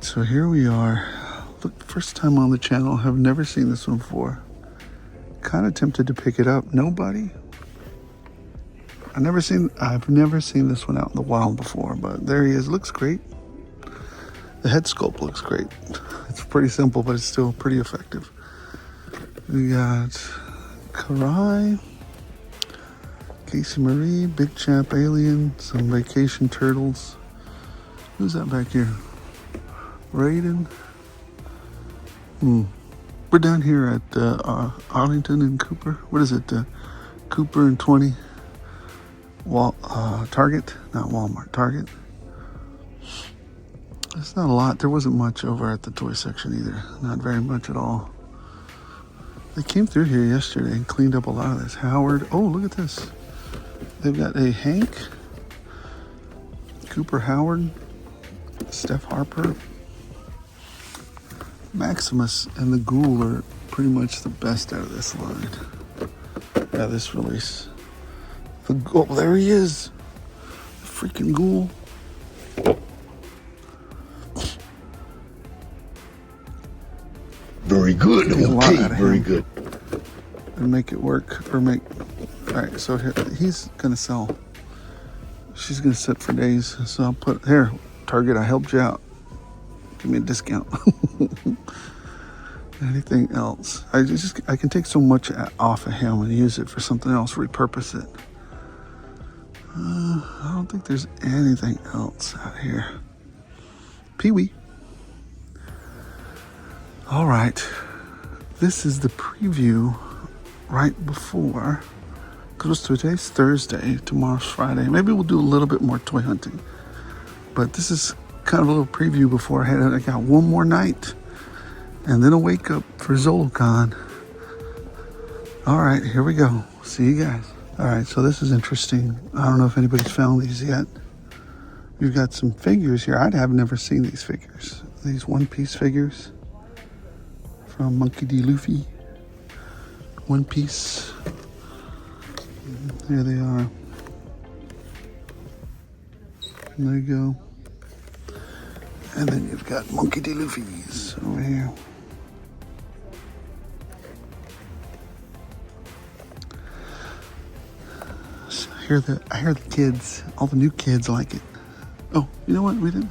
Alright, so here we are. Look, first time on the channel. Have never seen this one before. Kind of tempted to pick it up. Nobody? I've never seen this one out in the wild before, but there he is. Looks great. The head sculpt looks great. It's pretty simple, but it's still pretty effective. We got Karai, Casey Marie, Big Champ Alien, some Vacation Turtles. Who's that back here? Raiden. We're down here at Arlington and Cooper. What is it? Cooper and 20. Target, not Walmart. Target. It's not a lot. There wasn't much over at the toy section either. Not very much at all. They came through here yesterday and cleaned up a lot of this. Howard. Oh, look at this. They've got a Hank, Cooper Howard, Steph Harper, Maximus, and the Ghoul are pretty much the best out of this line. Yeah, this release. The Ghoul, there he is. The freaking Ghoul. Very good. Okay, very good. And make it work, or make. All right, so here, he's gonna sell. She's gonna sit for days, so I'll put here. Target, I helped you out. Give me a discount. Anything else? I can take so much off of him and use it for something else, repurpose it. I don't think there's anything else out here. Pee-wee. All right, this is the preview right before, because today's Thursday, tomorrow's Friday. Maybe we'll do a little bit more toy hunting, but this is kind of a little preview before I got one more night, and then a wake up for ZoloCon. All right, here we go. See you guys. All right, so this is interesting. I don't know if anybody's found these yet. We've got some figures here. I have never seen these figures. These one-piece figures from Monkey D. Luffy. One Piece. Here they are. And there you go. And then you've got Monkey D. Luffy's over here. So I hear the kids, all the new kids like it. Oh, you know what? We did not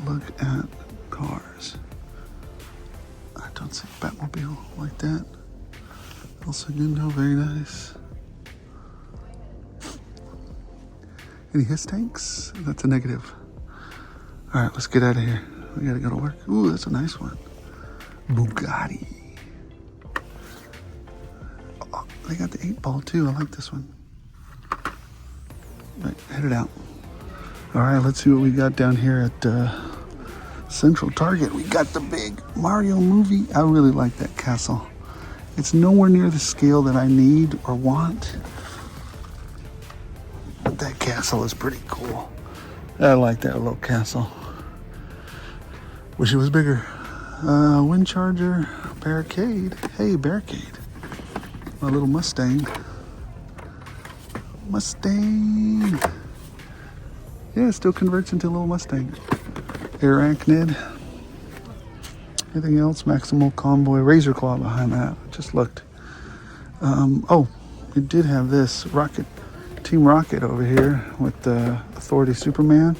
look at cars. I don't see Batmobile like that. El Segundo, very nice. Any hiss tanks? That's a negative. All right, let's get out of here. We gotta go to work. Ooh, that's a nice one. Bugatti. Oh, they got the 8-ball too. I like this one. Right, headed out. All right, let's see what we got down here at Central Target. We got the big Mario movie. I really like that castle. It's nowhere near the scale that I need or want, but that castle is pretty cool. I like that little castle. Wish it was bigger. Wind Charger, Barricade. Hey, Barricade. My little Mustang. Mustang. Yeah, it still converts into a little Mustang. Arachnid. Anything else? Maximal Convoy. Razor Claw behind that. I just looked. Oh, we did have this Team Rocket over here with the Authority Superman.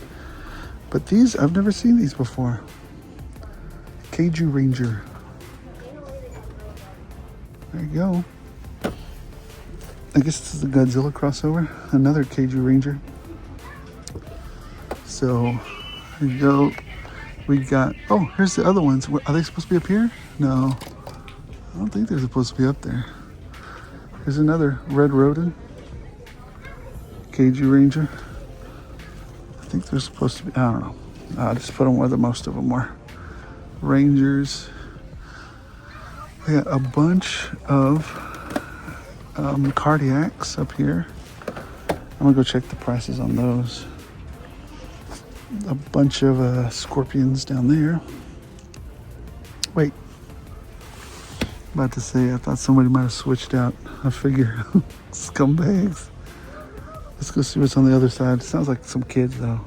But these, I've never seen these before. Kaiju Ranger. There you go. I guess this is the Godzilla crossover. Another Kaiju Ranger. So, there you go. We got, oh, here's the other ones. Are they supposed to be up here? No. I don't think they're supposed to be up there. Here's another Red Rodent. Kaiju Ranger. I think they're supposed to be, I don't know. I'll just put them where the most of them were. Rangers. We got a bunch of Cardiacs up here. I'm gonna go check the prices on those. A bunch of Scorpions down there. Wait. About to say, I thought somebody might have switched out a figure. Scumbags. Let's go see what's on the other side. Sounds like some kids though.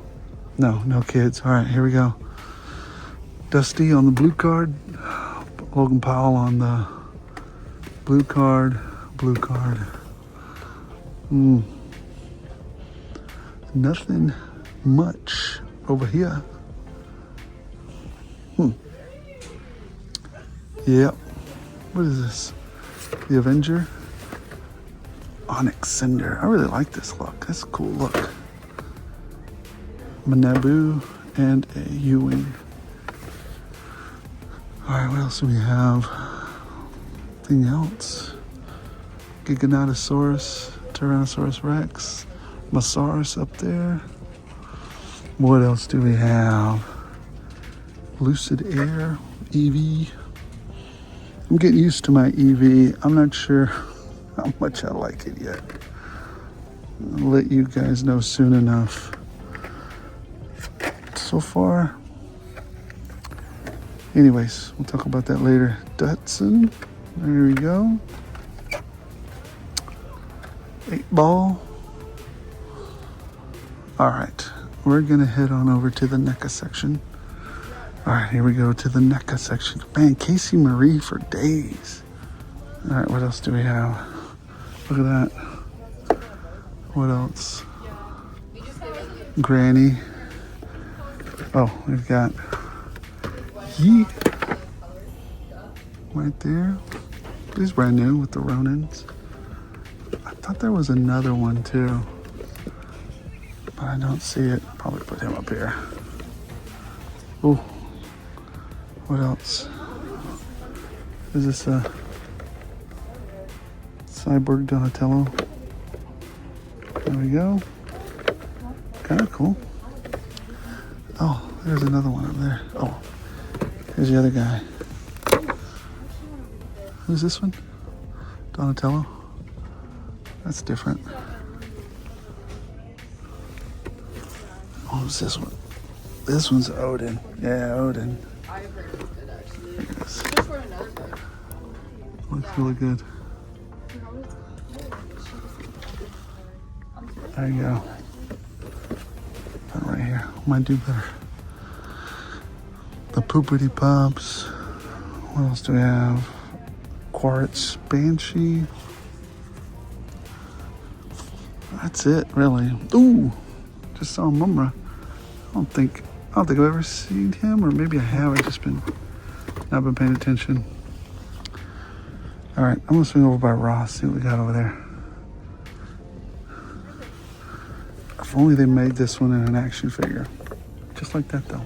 No kids. All right, here we go. Dusty on the blue card. Logan Powell on the blue card. Nothing much over here. Yep. What is this? The Avenger? Onyx Cinder. I really like this look. That's a cool look. Manabu and a Ewing. Alright, what else do we have? Anything else? Giganotosaurus, Tyrannosaurus Rex, Mosaurus up there. What else do we have? Lucid Air, EV. I'm getting used to my EV. I'm not sure how much I like it yet. I'll let you guys know soon enough. So far, anyways, we'll talk about that later. Datsun, there we go. 8-ball. All right, we're gonna head on over to the NECA section. All right, here we go to the NECA section. Man, Casey Marie for days. All right, what else do we have? Look at that. What else? Granny. Oh, we've got Yeet right there. He's brand new with the Ronins. I thought there was another one too, but I don't see it. Probably put him up here. Oh. What else? Is this a Cyborg Donatello? There we go. Kind of cool. Oh, there's another one up there. Oh, here's the other guy. Who's this one? Donatello? That's different. Oh, who's this one? This one's Odin. Yeah, Odin. Looks really good. There you go. That right here. Might do better. The Poopity Pops. What else do we have? Quartz Banshee. That's it, really. Ooh, just saw Mumra. I don't think I've ever seen him, or maybe I have. I've just not been paying attention. All right, I'm gonna swing over by Ross, see what we got over there. If only they made this one in an action figure. Just like that though.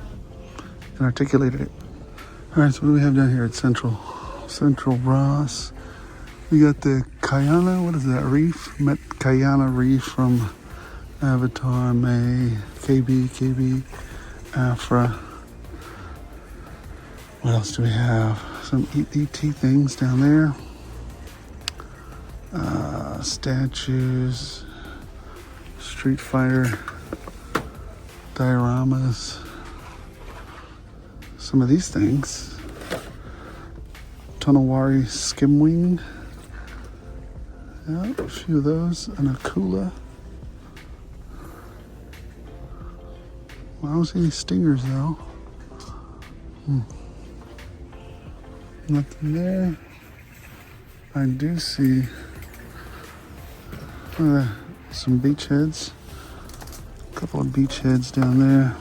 And articulated it. All right, so what do we have down here at Central Ross? We got the Kayana, what is that, Reef? Met Kayana Reef from Avatar, May, KB, Afra. What else do we have? Some ET things down there. Statues, Street Fighter, dioramas. Some of these things. Tonawari Skimwing. Yeah, a few of those. And a Kula. Well, I don't see any stingers though. Nothing there. I do see some beachheads. A couple of beachheads down there.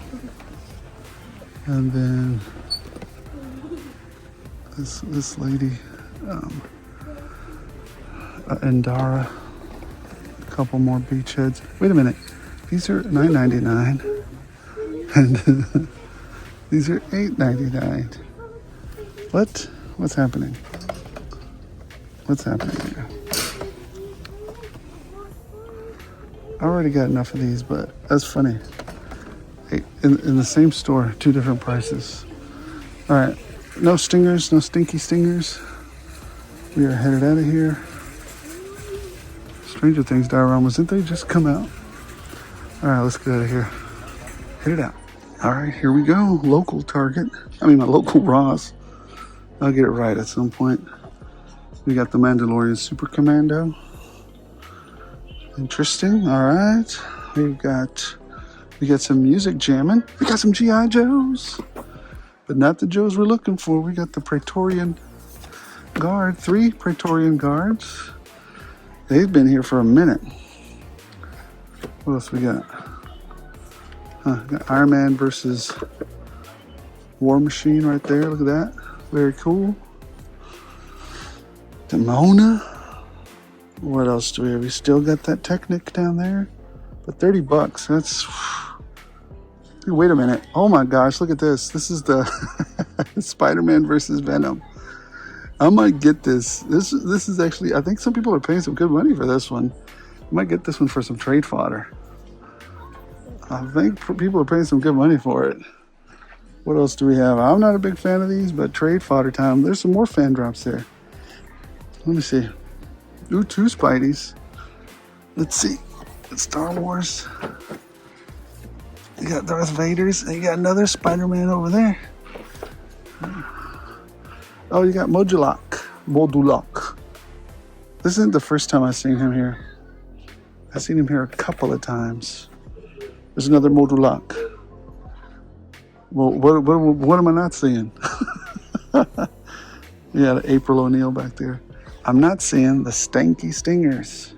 And then this lady, Endara. A couple more beachheads. Wait a minute. These are $9.99. And these are $8.99. What? What's happening? What's happening here? I already got enough of these, but that's funny. In the same store, two different prices. All right, no stingers, no stinky stingers. We are headed out of here. Stranger Things dioramas, didn't they just come out? All right, let's get out of here. Hit it out. All right, here we go. Local Target. I mean, a local Ross. I'll get it right at some point. We got the Mandalorian Super Commando. Interesting. All right. We've got We got some music jamming. We got some G.I. Joes. But not the Joes we're looking for. We got the Praetorian Guard. 3 Praetorian Guards. They've been here for a minute. What else we got? Got Iron Man versus War Machine right there. Look at that. Very cool. Demona. What else do we have? We still got that Technic down there. But $30. That's... Wait a minute. Oh my gosh, look at this. This is the Spiderman versus Venom. I might get this. This is actually... I think some people are paying some good money for this one. I might get this one for some trade fodder. I think people are paying some good money for it. What else do we have? I'm not a big fan of these, but trade fodder time. There's some more fan drops there. Let me see. Ooh, 2 Spideys. Let's see. It's Star Wars. You got Darth Vader's, and you got another Spider-Man over there. Oh, you got Modulok. This isn't the first time I've seen him here. I've seen him here a couple of times. There's another Modulok. Well, what am I not seeing? Yeah, April O'Neil back there. I'm not seeing the Stanky Stingers.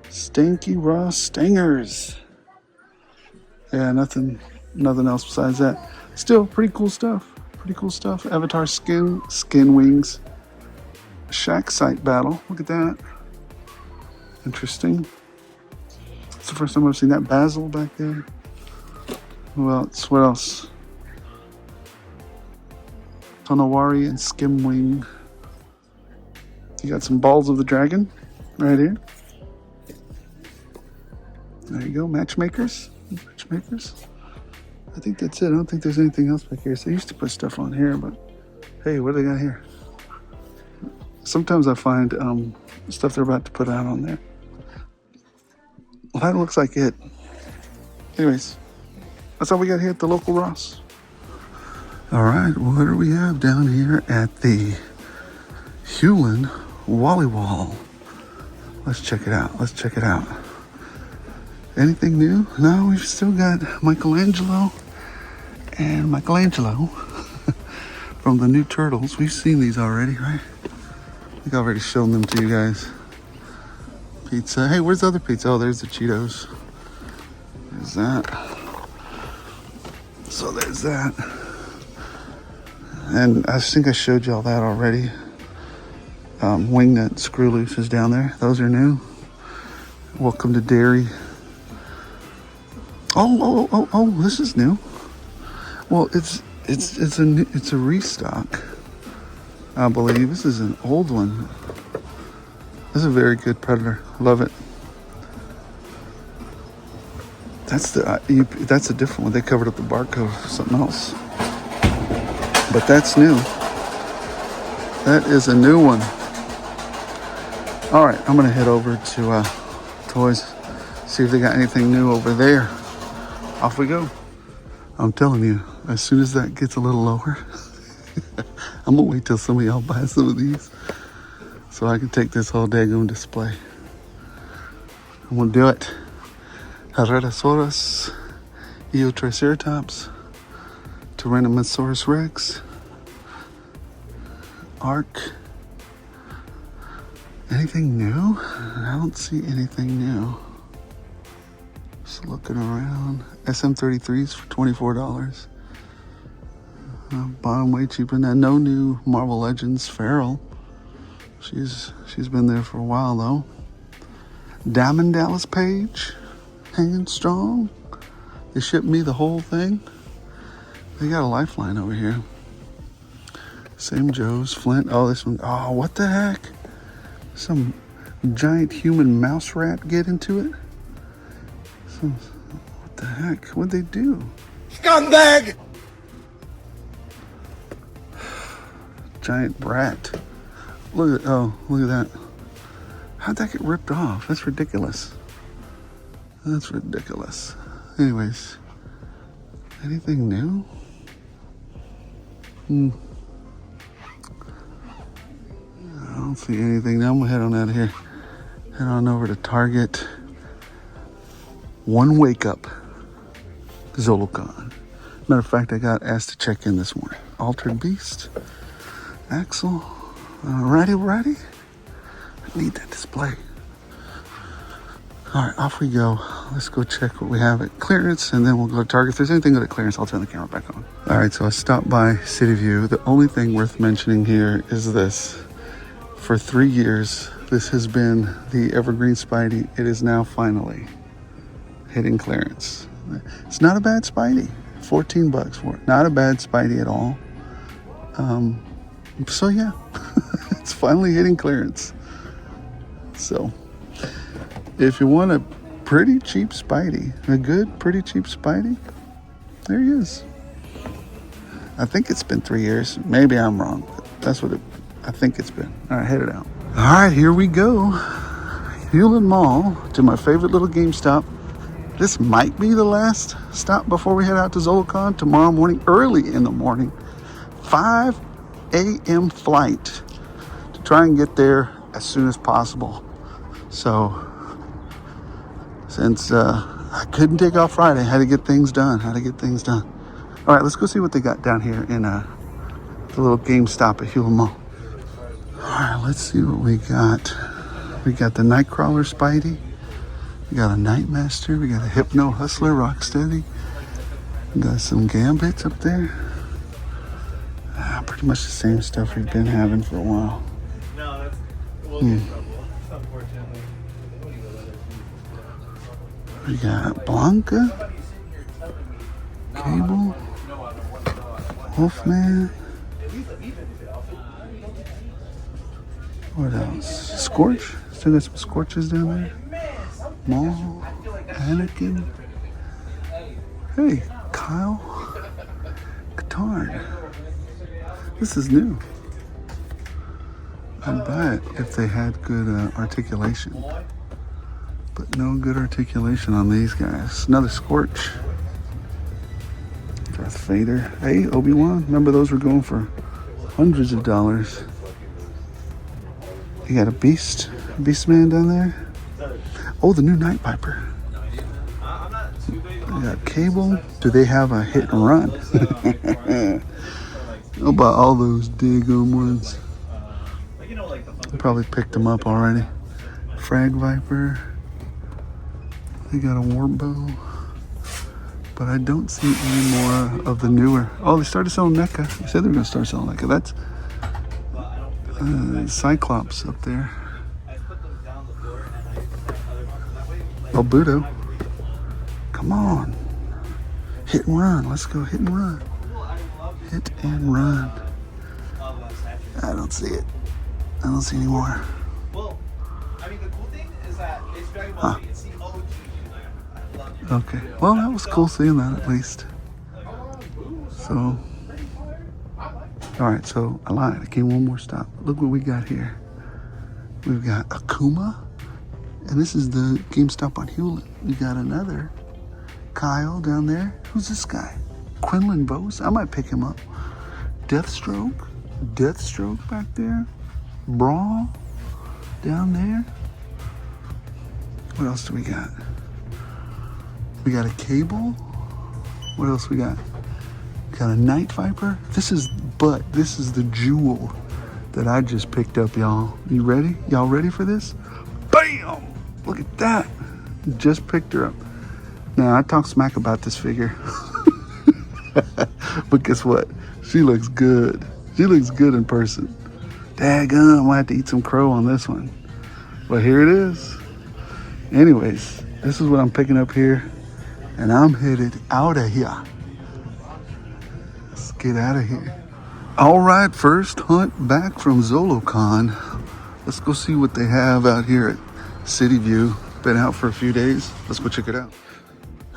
Stanky Raw Stingers. Yeah, nothing else besides that. Still, pretty cool stuff. Avatar skin wings. Shack site battle. Look at that. Interesting. It's the first time I've seen that Basil back there. What else? Tonawari and Skimwing. You got some Balls of the Dragon right here. There you go, matchmakers. I think that's it. I don't think there's anything else back here. So I used to put stuff on here, but hey, what do they got here? Sometimes I find stuff they're about to put out on there. Well, that looks like it. Anyways, that's all we got here at the local Ross. All right, what do we have down here at the Hewlin Wally Wall? Let's check it out. Anything new? No, we've still got Michelangelo from the new Turtles. We've seen these already, right? I think I've already shown them to you guys. Pizza. Hey, where's the other pizza? Oh, there's the Cheetos. There's that. So there's that. And I think I showed y'all that already. Wingnut Screw Loose is down there. Those are new. Welcome to Dairy. Oh, this is new. Well, it's a restock, I believe. This is an old one. This is a very good Predator. Love it. That's a different one. They covered up the barcode for something else. But that's new. That is a new one. All right, I'm gonna head over to Toys, see if they got anything new over there. Off we go. I'm telling you, as soon as that gets a little lower, I'm gonna wait till some of y'all buy some of these so I can take this whole daggone display. I'm gonna do it. Herrerasaurus, Eotriceratops, Tyrannosaurus Rex, Ark. Anything new? I don't see anything new. Just looking around. SM33s for $24. Bottom way cheaper than that. No new Marvel Legends Feral. She's been there for a while though. Diamond Dallas Page, hanging strong. They shipped me the whole thing. They got a lifeline over here. Same Joe's, Flint. Oh, this one. Oh, what the heck? Some giant human mouse rat get into it? What the heck? What'd they do? Scumbag! Giant rat. Look at that. How'd that get ripped off? That's ridiculous. Anyways, anything new? I don't see anything. Now I'm gonna head on out of here. Head on over to Target. One Wake Up. Zolocon. Matter of fact, I got asked to check in this morning. Altered Beast, Axel, righty. I need that display. All right, off we go. Let's go check what we have at clearance, and then we'll go to Target. If there's anything good at clearance, I'll turn the camera back on. All right, so I stopped by City View. The only thing worth mentioning here is this. For 3 years, this has been the Evergreen Spidey. It is now finally hitting clearance. It's not a bad Spidey. $14 for it. Not a bad Spidey at all. So yeah, it's finally hitting clearance. So if you want a pretty cheap Spidey, a good, pretty cheap Spidey, there he is. I think it's been 3 years. Maybe I'm wrong, but that's what I think it's been. All right, head it out. All right, here we go. Hewlett Mall to my favorite little GameStop. This might be the last stop before we head out to Zolocon tomorrow morning, early in the morning. 5 a.m. flight to try and get there as soon as possible. So, since I couldn't take off Friday, had to get things done. All right, let's go see what they got down here in the little GameStop at Hewlett Mall. All right, let's see what we got. We got the Nightcrawler Spidey. We got a Nightmaster. We got a Hypno Hustler Rocksteady. We got some Gambits up there. Pretty much the same stuff we've been having for a while. We got Blanca, Cable, Wolfman. What else? Scorch. Still got some Scorches down there. Maul, Anakin. Hey, Kyle. Katard. This is new. I'd buy it if they had good articulation. But no good articulation on these guys. Another Scorch. Darth Vader. Hey, Obi-Wan. Remember those were going for hundreds of dollars. You got a Beastman down there. Oh, the new Night Viper. You got Cable. Do they have a hit and run? How about all those daggum ones? I probably picked them up already. Frag Viper. They got a Warp Bow. But I don't see any more of the newer. Oh, they started selling NECA. They said they were going to start selling NECA. That's Cyclops up there. Oh, Budo. Come on. Hit and run. Let's go hit and run. Hit and run. I don't see it. I don't see any more. Well, I mean, the cool thing is that it's very well it's the OG. Okay. Well, that was cool seeing that at least. So, all right. So I lied. I came one more stop. Look what we got here. We've got Akuma, and this is the GameStop on Hewlett. We got another Kyle down there. Who's this guy? Quinlan Bose. I might pick him up. Deathstroke back there. Brawl down there. What else do we got? We got a Cable. What else we got? Got a Night Viper. This is the jewel that I just picked up, y'all. You ready? Y'all ready for this? Bam! Look at that. Just picked her up. Now, I talk smack about this figure. But guess what? She looks good. She looks good in person. Daggum, I might have to eat some crow on this one. But here it is. Anyways, this is what I'm picking up here. And I'm headed out of here. Let's get out of here. All right, first hunt back from Zolocon. Let's go see what they have out here at City View. Been out for a few days. Let's go check it out.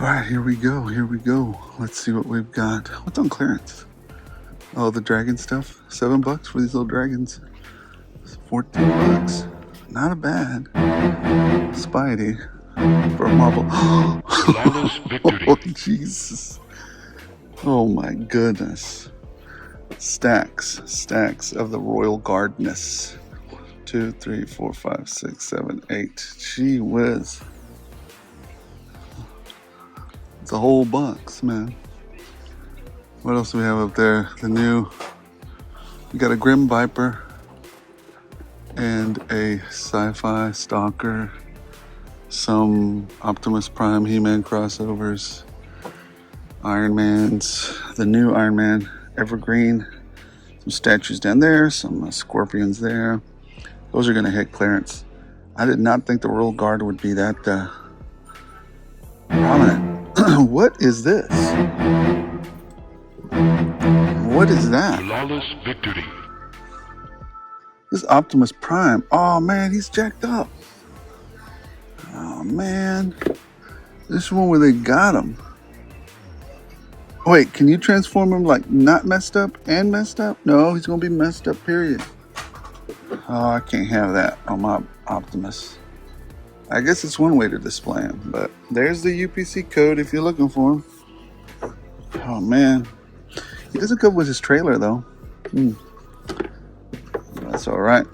All right, here we go. Let's see what we've got. What's on clearance? Oh, the dragon stuff. $7 for these little dragons. $14. Not a bad Spidey for a marble. Oh, Jesus. Oh, my goodness. Stacks of the Royal Guardness. 2, 3, 4, 5, 6, 7, 8. Gee whiz. the whole box, man. What else do we have up there? We got a Grim Viper and a Sci-Fi Stalker, some Optimus Prime He-Man crossovers, Iron Man's, the new Iron Man Evergreen, some statues down there, some Scorpions there. Those are going to hit clearance. I did not think the Royal Guard would be that prominent. What is this? What is that? Flawless victory. This is Optimus Prime. Oh man, he's jacked up. Oh man. This is one where they got him. Wait, can you transform him like not messed up and messed up? No, he's gonna be messed up, period. Oh, I can't have that on my Optimus. I guess it's one way to display him, but there's the UPC code if you're looking for him. Oh man. He doesn't come with his trailer though. That's alright.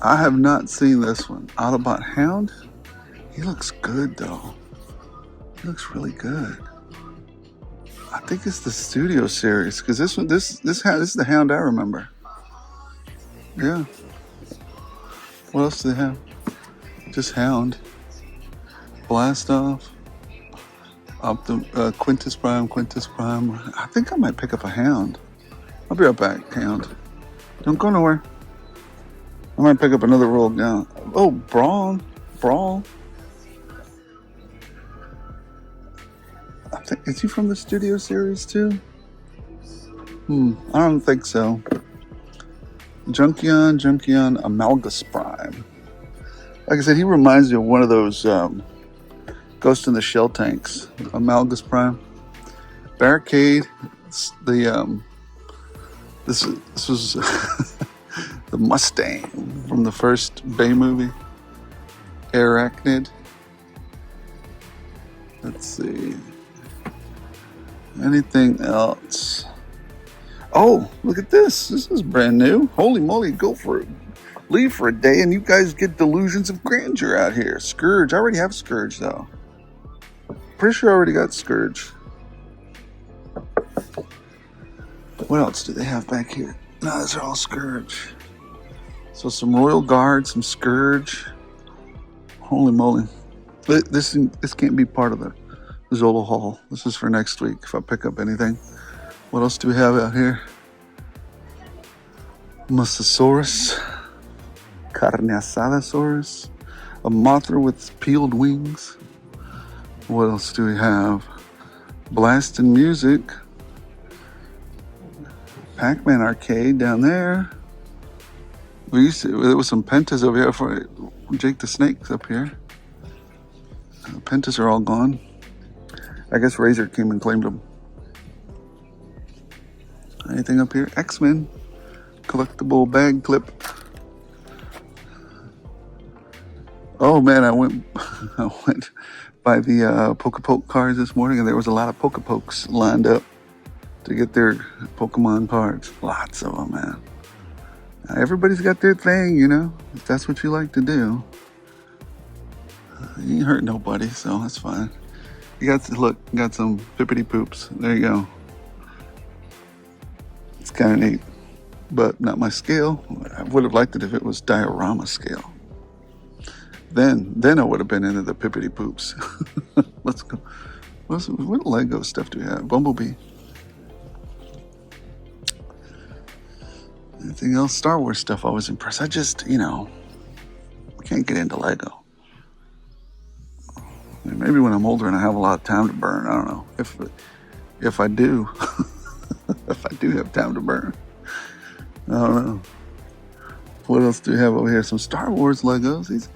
I have not seen this one. Autobot Hound? He looks good though. He looks really good. I think it's the Studio series because this is the Hound I remember. Yeah. What else do they have? Just Hound. Blast Off. Quintus Prime. I think I might pick up a Hound. I'll be right back, Hound. Don't go nowhere. I might pick up another Royal Gun. Oh, Brawl. I think, is he from the Studio series too? I don't think so. Junkion, Amalgus Prime. Like I said, he reminds me of one of those Ghost in the Shell tanks. Amalgus Prime. Barricade. This was the Mustang from the first Bay movie. Arachnid. Let's see. Anything else? Oh, look at this. This is brand new. Holy moly, leave for a day and you guys get delusions of grandeur out here. Scourge. I already have Scourge though. Pretty sure I already got Scourge. What else do they have back here? No, these are all Scourge. So some Royal Guard, some Scourge. Holy moly. This can't be part of the Zola haul. This is for next week if I pick up anything. What else do we have out here? Mosasaurus. Carne Asadasaurus. A Mothra with peeled wings. What else do we have? Blast and Music. Pac-Man Arcade down there. There was some Pentas over here for Jake the Snake's up here. Pentas are all gone. I guess Razor came and claimed them. Anything up here? Xmen. Collectible bag clip. Oh man, I went by the Pokepoke cars this morning and there was a lot of Pokepokes lined up to get their Pokemon parts. Lots of them, man. Everybody's got their thing, you know. If that's what you like to do. You ain't hurt nobody, so that's fine. You got some pippity poops. There you go. It's kind of neat, but not my scale. I would have liked it if it was diorama scale. Then I would have been into the pippity poops. Let's go. What Lego stuff do we have? Bumblebee. Anything else? Star Wars stuff always impressed. I just, can't get into Lego. Maybe when I'm older and I have a lot of time to burn. I don't know. If I do, if I do have time to burn. I don't know. What else do we have over here? Some Star Wars Legos.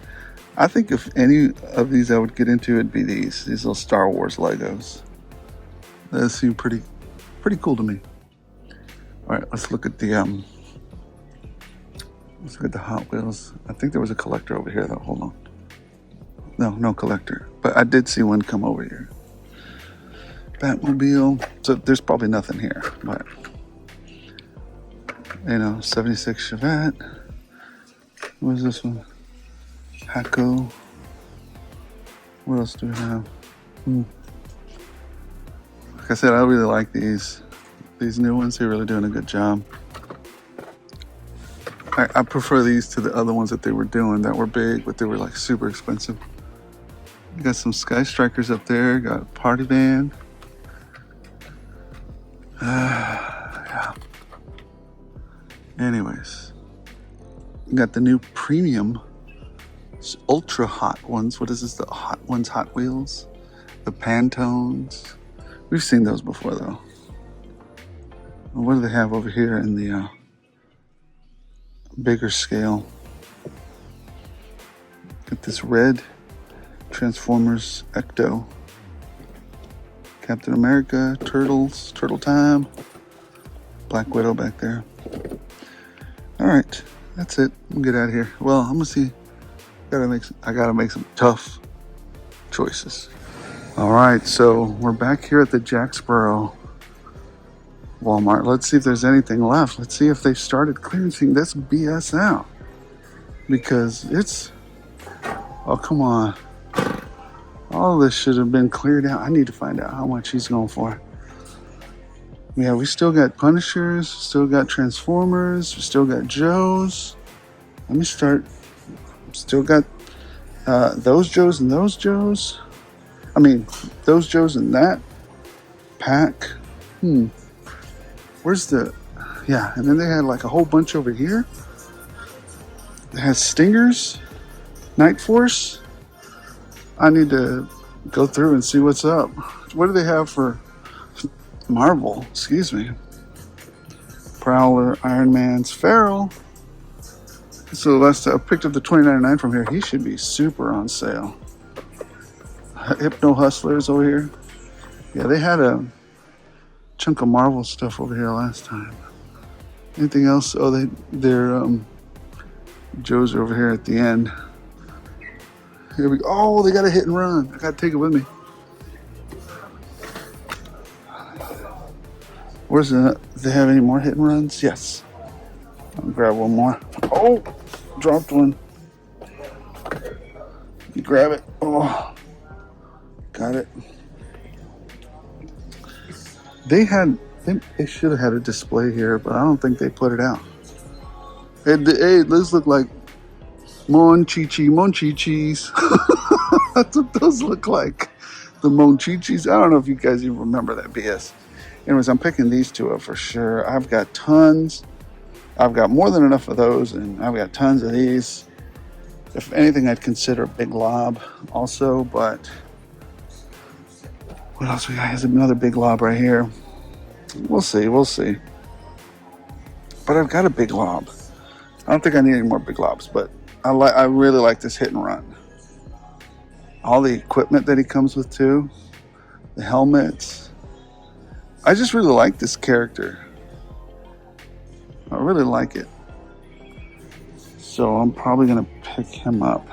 I think if any of these I would get into, it'd be these little Star Wars Legos. They seem pretty cool to me. All right, let's look at the Hot Wheels. I think there was a collector over here though. Hold on. No collector. But I did see one come over here. Batmobile. So there's probably nothing here, but 76 Chevette. What is this one? Hacko. What else do we have? Like I said, I really like these new ones. They're really doing a good job. I prefer these to the other ones that they were doing that were big, but they were like super expensive. You got some Sky Strikers up there. Got a Party Band. Yeah. Anyways, you got the new premium ultra hot ones. What is this? The hot ones, Hot Wheels, the Pantones. We've seen those before though. What do they have over here in the bigger scale? Got this red Transformers Ecto, Captain America, Turtles, Turtle Time, Black Widow back there. All right, that's it. I'm gonna get out of here. Well, I'm gonna see. I gotta make some tough choices. All right, so we're back here at the Jacksboro Walmart. Let's see if there's anything left. Let's see if they've started clearancing this BS out. Because it's... Oh, come on. All this should have been cleared out. I need to find out how much he's going for. Yeah, we still got Punishers, still got Transformers, we still got Joes. Let me start. Still got those Joes and those Joes. I mean, those Joes and that pack. Where's the... Yeah, and then they had like a whole bunch over here. It has Stingers, Night Force. I need to go through and see what's up. What do they have for Marvel? Excuse me. Prowler, Iron Man's Feral. So I picked up the $20.99 from here. He should be super on sale. Hypno Hustlers over here. Yeah, they had a chunk of Marvel stuff over here last time. Anything else? Oh, they're Joe's over here at the end. Here we go. Oh, they got a hit and run. I gotta take it with me. Where's the... Do they have any more hit and runs? Yes. I'll grab one more. Oh, dropped one. You grab it. Oh, got it. They should have had a display here, but I don't think they put it out. Hey, those look like Monchichis. That's what those look like. The Monchichis. I don't know if you guys even remember that BS. Anyways, I'm picking these two up for sure. I've got tons. I've got more than enough of those, and I've got tons of these. If anything, I'd consider a Big Lob also, but what else we got? There's another Big Lob right here. We'll see. But I've got a Big Lob. I don't think I need any more Big Lobs, but I really like this hit and run. All the equipment that he comes with too, the helmets. I just really like this character. I really like it. So I'm probably gonna pick him up.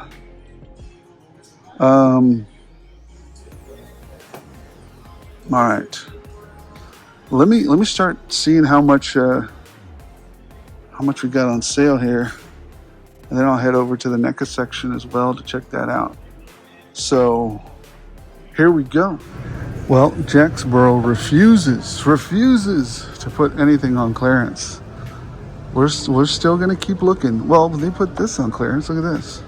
All right. Let me start seeing how much we got on sale here, and then I'll head over to the NECA section as well to check that out. So here we go. Well, Jacksboro refuses to put anything on clearance. We're still gonna keep looking. Well, they put this on clearance. Look at this.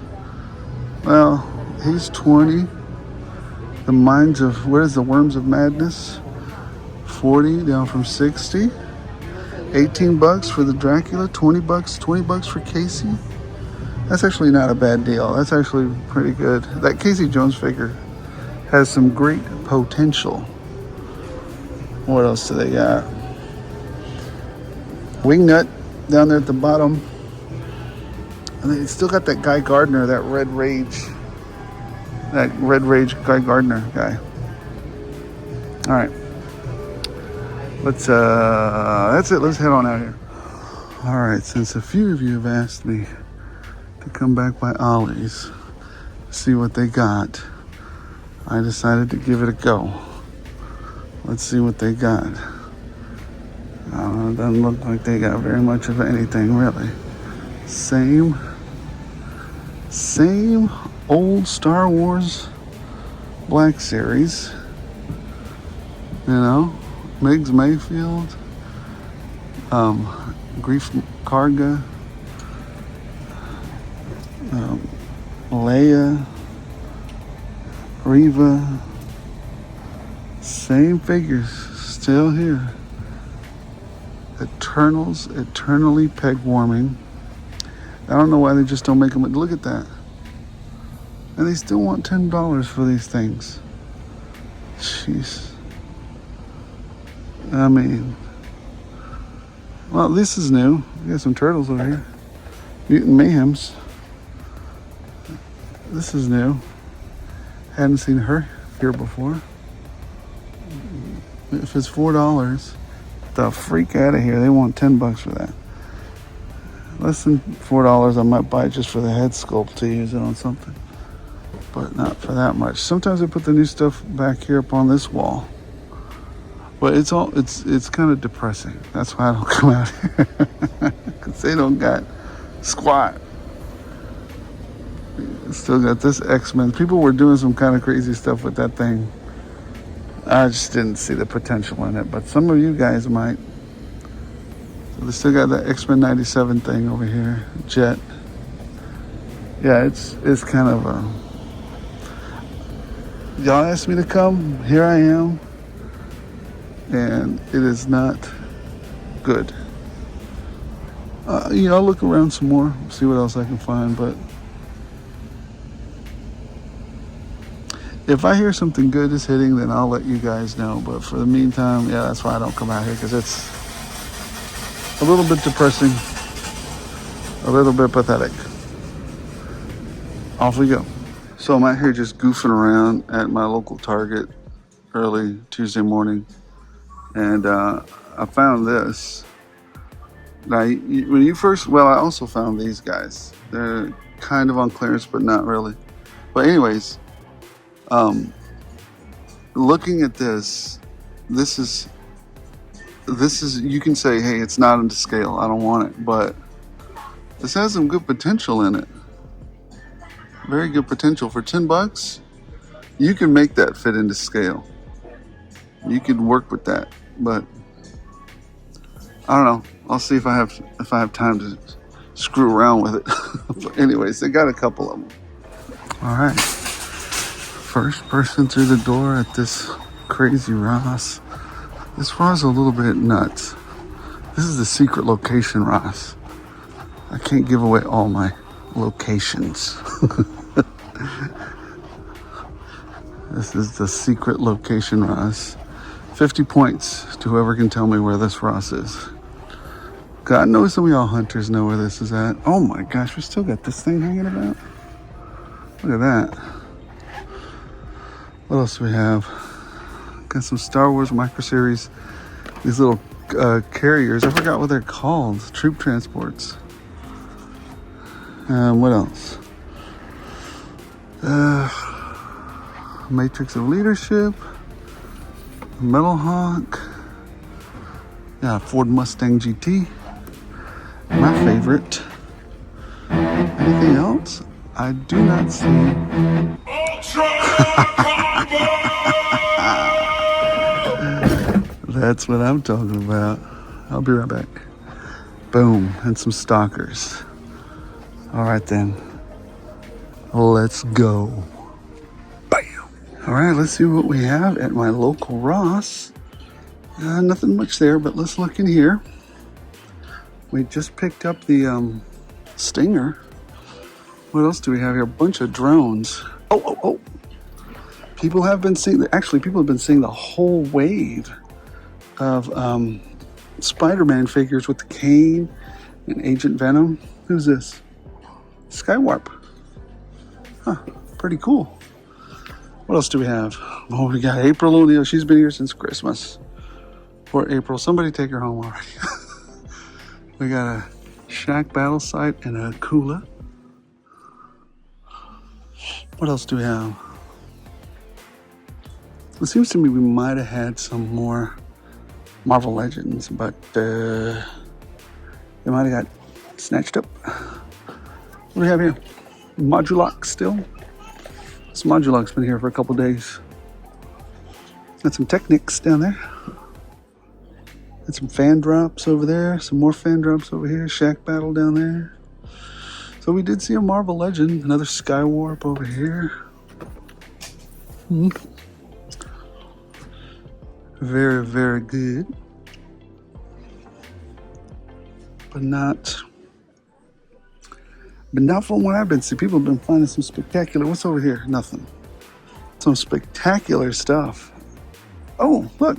Well, he's 20. The Worms of Madness, 40 down from 60. $18 for the Dracula, $20 for Casey. That's actually not a bad deal. That's actually pretty good. That Casey Jones figure has some great potential. What else do they got? Wingnut down there at the bottom. And they still got that Guy Gardner, that Red Rage Guy Gardner guy. All right. That's it. Let's head on out here. All right. Since a few of you have asked me to come back by Ollie's, see what they got, I decided to give it a go. Let's see what they got. It doesn't look like they got very much of anything, really. Same old Star Wars Black Series. You know, Miggs Mayfield, Grief Karga, Leia, Reva, same figures, still here. Eternals, eternally peg warming. I don't know why they just don't make them. Look at that. And they still want $10 for these things. Jeez. I mean, well, this is new. We got some turtles over here. Mutant Mayhems. This is new. Hadn't seen her here before. If it's $4, the freak out of here. They want $10 for that. Less than $4, I might buy it just for the head sculpt to use it on something. But not for that much. Sometimes I put the new stuff back here up on this wall. But it's kind of depressing. That's why I don't come out here. Because they don't got squat. Still got this Xmen. People were doing some kind of crazy stuff with that thing. I just didn't see the potential in it. But some of you guys might. So they still got that Xmen 97 thing over here. Jet. Yeah, it's kind of a... Y'all asked me to come. Here I am. And it is not good. I'll look around some more, see what else I can find, but if I hear something good is hitting, then I'll let you guys know. But for the meantime, yeah, that's why I don't come out here, because it's a little bit depressing, a little bit pathetic. Off we go. So I'm out here just goofing around at my local Target early Tuesday morning. And I found this. Now, when you first, well, I also found these guys. They're kind of on clearance, but not really. But anyways, looking at this is, you can say, hey, it's not into scale. I don't want it. But this has some good potential in it. Very good potential. For $10, you can make that fit into scale. You can work with that. But I don't know. I'll see if I have time to screw around with it. But anyways, they got a couple of them. All right. First person through the door at this crazy Ross. This Ross is a little bit nuts. This is the secret location Ross. I can't give away all my locations. This is the secret location Ross. 50 points to whoever can tell me where this Ross is. God knows some of y'all hunters know where this is at. Oh my gosh, we still got this thing hanging about. Look at that. What else do we have? Got some Star Wars Micro Series. These little carriers. I forgot what they're called. Troop transports. What else? Matrix of Leadership. Metal Hawk. Yeah, Ford Mustang GT. My favorite. Anything else? I do not see. That's what I'm talking about. I'll be right back. Boom, and some stalkers. All right then. Let's go. Bam. All right, let's see what we have at my local Ross. Nothing much there, but let's look in here. We just picked up the Stinger. What else do we have here? A bunch of drones. Oh. People have been seeing, people have been seeing the whole wave of Spiderman figures with the cane and Agent Venom. Who's this? Skywarp. Huh, pretty cool. What else do we have? Oh, we got April O'Neil. She's been here since Christmas. Poor April. Somebody take her home already. We got a Shack Battle Site and a Kula. What else do we have? It seems to me we might have had some more Marvel Legends, but they might have got snatched up. What do we have here? Modulok still. This Modulok's been here for a couple days. Got some Technics down there. Got some fan drops over there. Some more fan drops over here. Shack Battle down there. So we did see a Marvel Legend. Another Skywarp over here. Very, very good. But not from what I've been seeing. People have been finding some spectacular. What's over here? Nothing. Some spectacular stuff. Oh, look.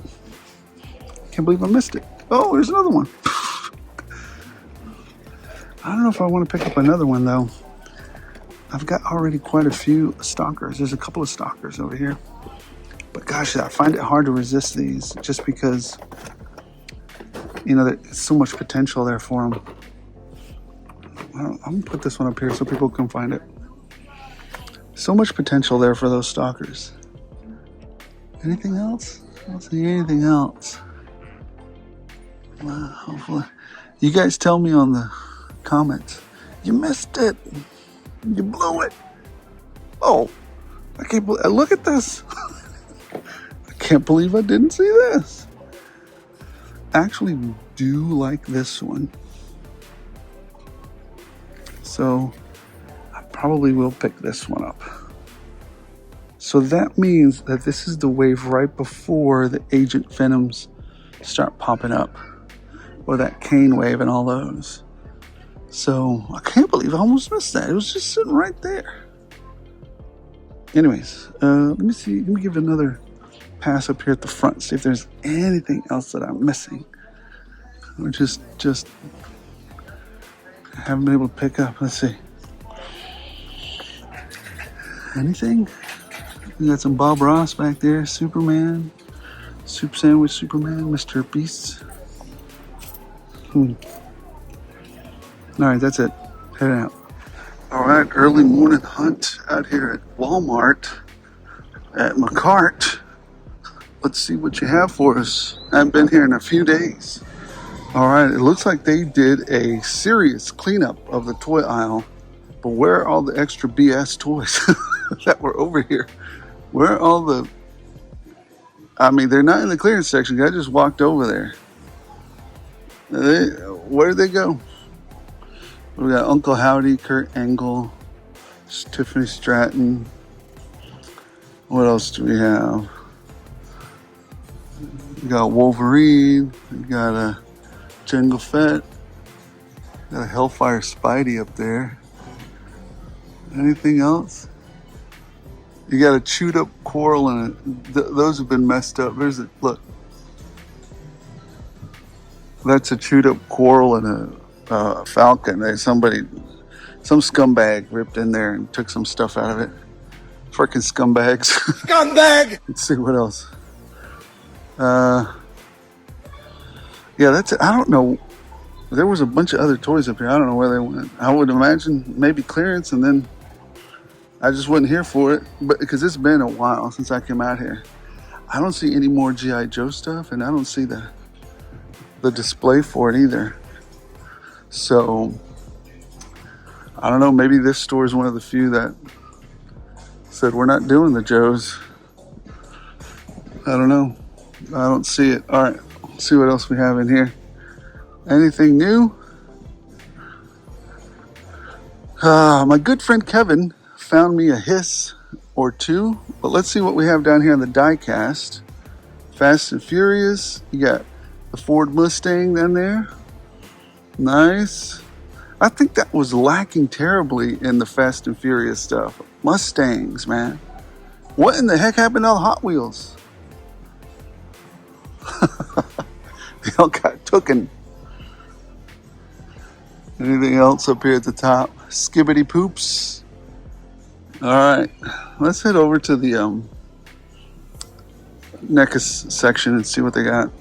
Can't believe I missed it. Oh, there's another one. I don't know if I want to pick up another one, though. I've got already quite a few stalkers. There's a couple of stalkers over here. But gosh, I find it hard to resist these just because, you know, there's so much potential there for them. I'm going to put this one up here so people can find it. So much potential there for those stalkers. Anything else? I don't see anything else. Hopefully. You guys tell me on the comments. You missed it. You blew it. Oh, I can't believe. Look at this. I can't believe I didn't see this. I actually do like this one. So I probably will pick this one up. So that means that this is the wave right before the Agent Venoms start popping up. Or that Kane wave and all those. So I can't believe I almost missed that. It was just sitting right there. Anyways, let me see. Let me give it another pass up here at the front. See if there's anything else that I'm missing. Or just haven't been able to pick up. Let's see. Anything? We got some Bob Ross back there. Superman. Soup Sandwich Superman. Mr. Beast. Alright, that's it. Heading out. Alright, early morning hunt out here at Walmart at McCart. Let's see what you have for us. I haven't been here in a few days. Alright, it looks like they did a serious cleanup of the toy aisle. But where are all the extra BS toys that were over here? Where are all the... I mean, they're not in the clearance section. I just walked over there. Where did they go? We got Uncle Howdy, Kurt Angle, Tiffany Stratton. What else do we have? We got Wolverine. We got a Jango Fett. Got a Hellfire Spidey up there. Anything else? You got a chewed up Coral and those have been messed up. There's a look. That's a chewed up Coral and a Falcon. Some scumbag ripped in there and took some stuff out of it. Frickin' scumbags. Scumbag! Let's see what else. Yeah, that's it. I don't know. There was a bunch of other toys up here. I don't know where they went. I would imagine maybe clearance, and then I just wasn't here for it. But because it's been a while since I came out here. I don't see any more G.I. Joe stuff, and I don't see the display for it either. So I don't know, maybe this store is one of the few that said we're not doing the Joes. I don't know. I don't see it. All right, let's see what else we have in here. Anything new? My good friend Kevin found me a hiss or two, but let's see what we have down here in the die cast. Fast and Furious. You got the Ford Mustang down there. Nice. I think that was lacking terribly in the Fast and Furious stuff. Mustangs, man. What in the heck happened to all the Hot Wheels? They all got tooken. Anything else up here at the top? Skibbity poops. Alright. Let's head over to the NECA section and see what they got.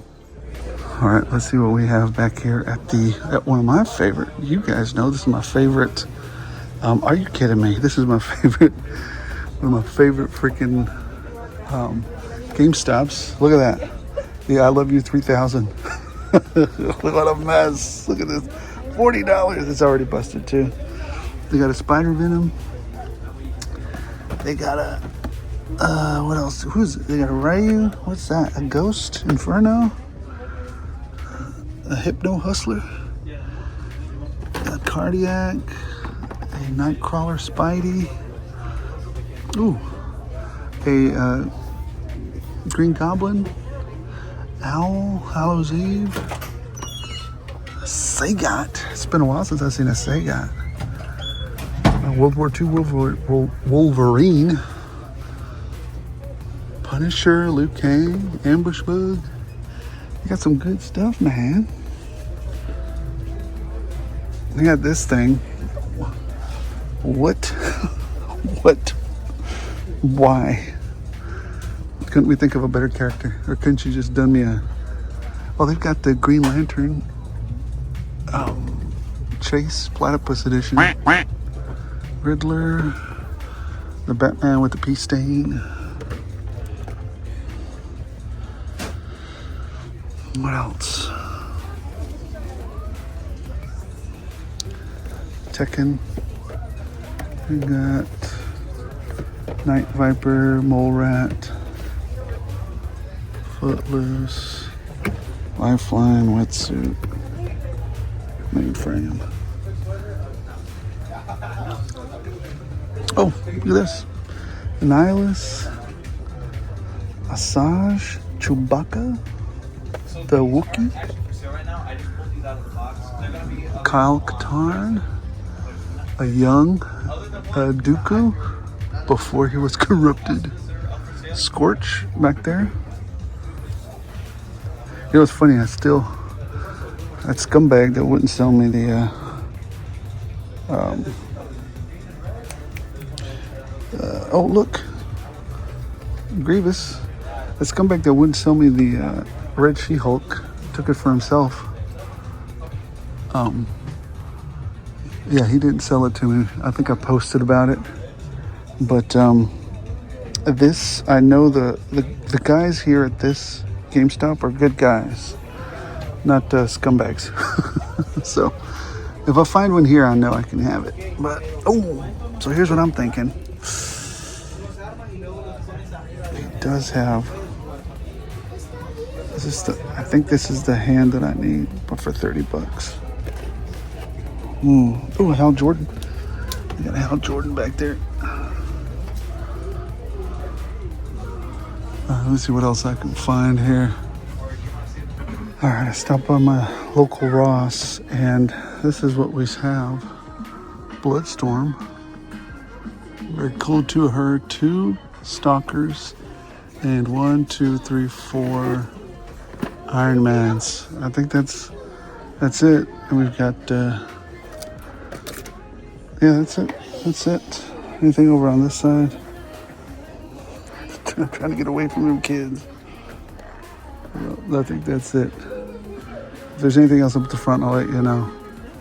All right, let's see what we have back here at one of my favorite. You guys know this is my favorite. Are you kidding me? This is my favorite. One of my favorite freaking GameStops. Look at that. The I Love You 3000. Look what a mess. Look at this. $40. It's already busted too. They got a Spider Venom. They got a What else? Who's they got a Ryu? What's that? A Ghost Inferno? A Hypno Hustler? A Cardiac? A Nightcrawler Spidey? Ooh. A Green Goblin? Owl? Hallows Eve? A Sagat. It's been a while since I've seen a Sagat. A World War II Wolverine. Punisher, Liu Kang, Ambush Bug. You got some good stuff, man. I got this thing. What? What? Why? Couldn't we think of a better character? Or couldn't you just done me a... Oh, they've got the Green Lantern Chase Platypus Edition. Riddler. The Batman with the pea stain. What else? Tekken. We got Night Viper, Mole Rat, Footloose, Lifeline, Wetsuit, Mainframe. Oh, look at this. Nihilus, Asajj, Chewbacca, the Wookiee, Kyle Katarn, a young Dooku before he was corrupted, Scorch back there. You know, it's funny, that scumbag that wouldn't sell me the oh look, Grievous. That scumbag that wouldn't sell me the Red She-Hulk took it for himself. Yeah, he didn't sell it to me. I think I posted about it. But this, I know the guys here at this GameStop are good guys, not scumbags. So if I find one here, I know I can have it. But oh, so here's what I'm thinking. He does have. I think this is the hand that I need, but for $30. Oh, Hal Jordan. We got Hal Jordan back there. Let me see what else I can find here. All right, I stopped by my local Ross, and this is what we have. Bloodstorm. Very cool to her. 2 Stalkers, and 1, 2, 3, 4 Iron Mans. I think that's it. And we've got yeah, that's it. Anything over on this side? I'm trying to get away from them kids. Well, I think that's it. If there's anything else up at the front, I'll let you know.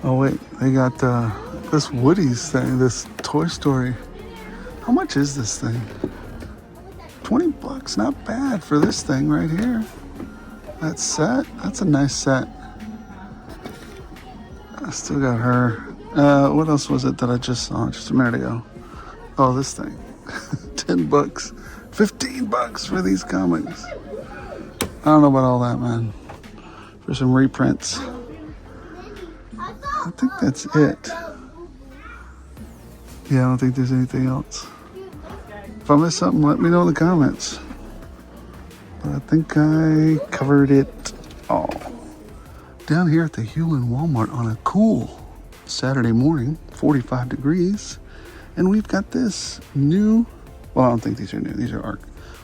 Oh wait, they got this Woody's thing, this Toy Story. How much is this thing? $20, not bad for this thing right here. That set, that's a nice set. I still got her. What else was it that I just saw just a minute ago? Oh, this thing. $10, $15 for these comics. I don't know about all that, man. For some reprints. I think that's it. Yeah, I don't think there's anything else. If I missed something, let me know in the comments. But I think I covered it all. Down here at the Hewlin Walmart on a cool Saturday morning, 45 degrees. And we've got this new, well, I don't think these are new, these are ARC,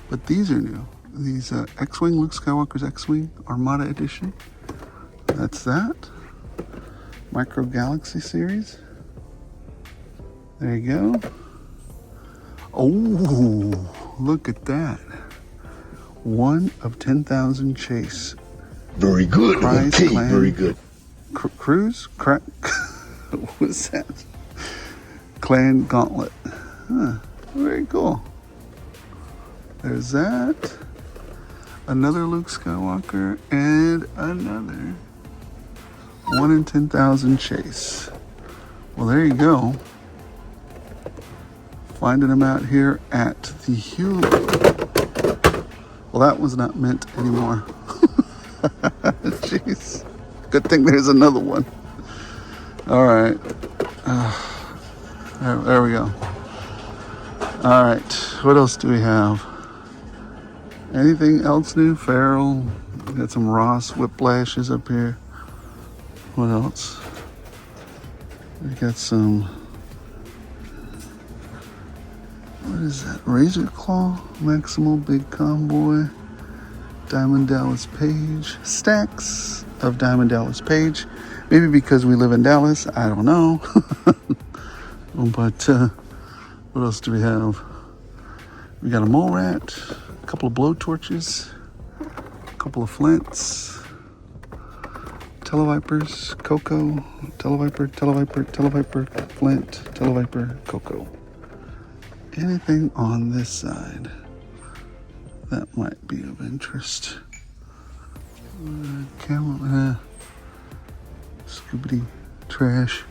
but these are new. These X-Wing, Luke Skywalker's X-Wing Armada Edition. That's that. Micro Galaxy series. There you go. Oh, look at that. 1 of 10,000 chase. Very good. Prize okay, Clan. Very good. Cruise? What's that? Clan Gauntlet. Huh, very cool. There's that. Another Luke Skywalker and another 1 in 10,000 chase. Well, there you go. finding them out here at the Hue. Well, that was not mint anymore. Jeez. Good thing there's another one. All right. There we go. All right. What else do we have? Anything else new? Feral. We got some Ross Whiplashes up here. What else? We got some. What is that? Razor Claw, Maximal Big Convoy, Diamond Dallas Page, stacks of Diamond Dallas Page. Maybe because we live in Dallas, I don't know. But what else do we have? We got a mole rat, a couple of blow torches, a couple of flints, televipers, cocoa, televiper, flint, televiper, cocoa. Anything on this side that might be of interest? Camel, Scoobity, trash.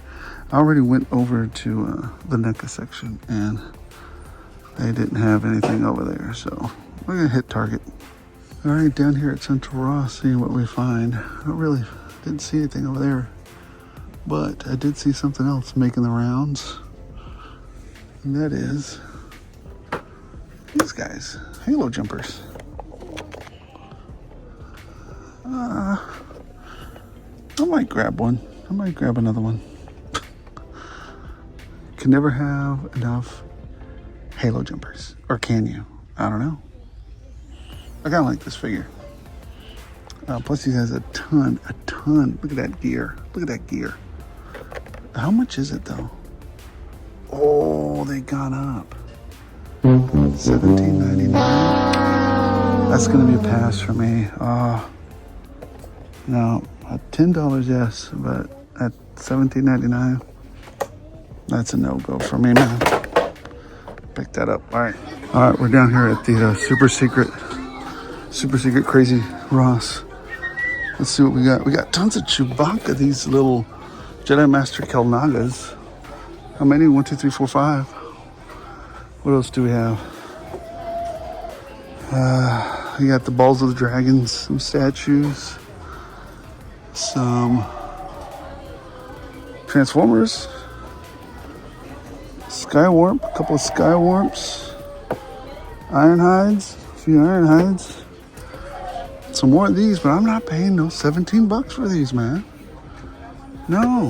I already went over to the NECA section and they didn't have anything over there, so we're gonna hit Target. All right, down here at Central Ross, seeing what we find. I really didn't see anything over there, but I did see something else making the rounds, and that is these guys, Halo jumpers. I might grab one. I might grab another one. Can never have enough Halo jumpers. Or can you? I don't know. I kind of like this figure. Plus he has a ton. Look at that gear. Look at that gear. How much is it though? Oh, they gone up. $17.99. That's gonna be a pass for me. No, at $10, yes, but at $17.99, that's a no-go for me, man. Pick that up. All right, we're down here at the super secret crazy Ross. Let's see what we got. We got tons of Chewbacca, these little Jedi Master Kelnagas. How many? 1, 2, 3, 4, 5. What else do we have? We got the Balls of the Dragons, some statues, some Transformers, Skywarp, a couple of Skywarps, Ironhides, a few Ironhides, some more of these, but I'm not paying no 17 bucks for these, man. No.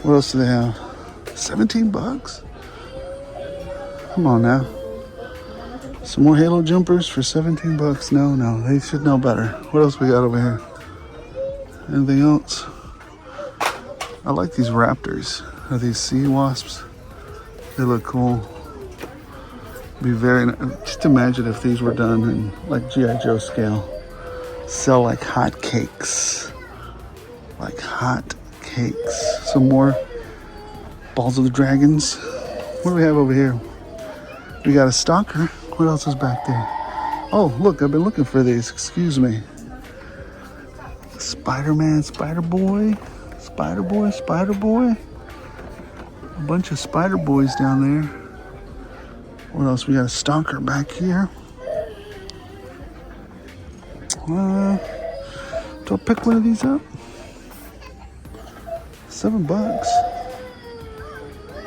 What else do they have? 17 bucks? Come on now. Some more Halo jumpers for 17 bucks. No, they should know better. What else we got over here? Anything else? I like these raptors. Are these sea wasps? They look cool. Be very nice. Just imagine if these were done in like G.I. Joe scale. Sell like hot cakes. Like hot cakes. Some more Balls of the Dragons. What do we have over here? We got a stalker. What else is back there? Oh, look, I've been looking for these. Excuse me. Spiderman, Spider-Boy. A bunch of Spider Boys down there. What else? We got a stalker back here. Do I pick one of these up? $7.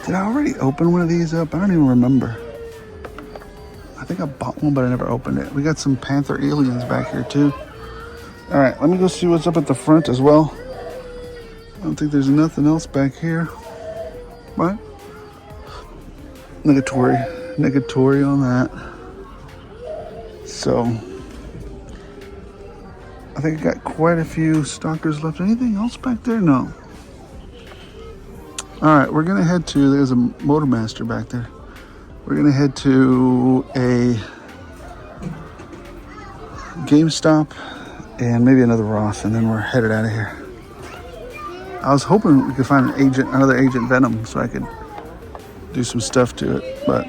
Did I already open one of these up? I don't even remember. I think I bought one, but I never opened it. We got some Panther aliens back here too. All right, let me go see what's up at the front as well. I don't think there's nothing else back here. Right? Negatory on that. So, I think I got quite a few stalkers left. Anything else back there? No. All right, we're gonna head to, there's a Motormaster back there. We're gonna head to a GameStop and maybe another Ross, and then we're headed out of here. I was hoping we could find another Agent Venom, so I could do some stuff to it, but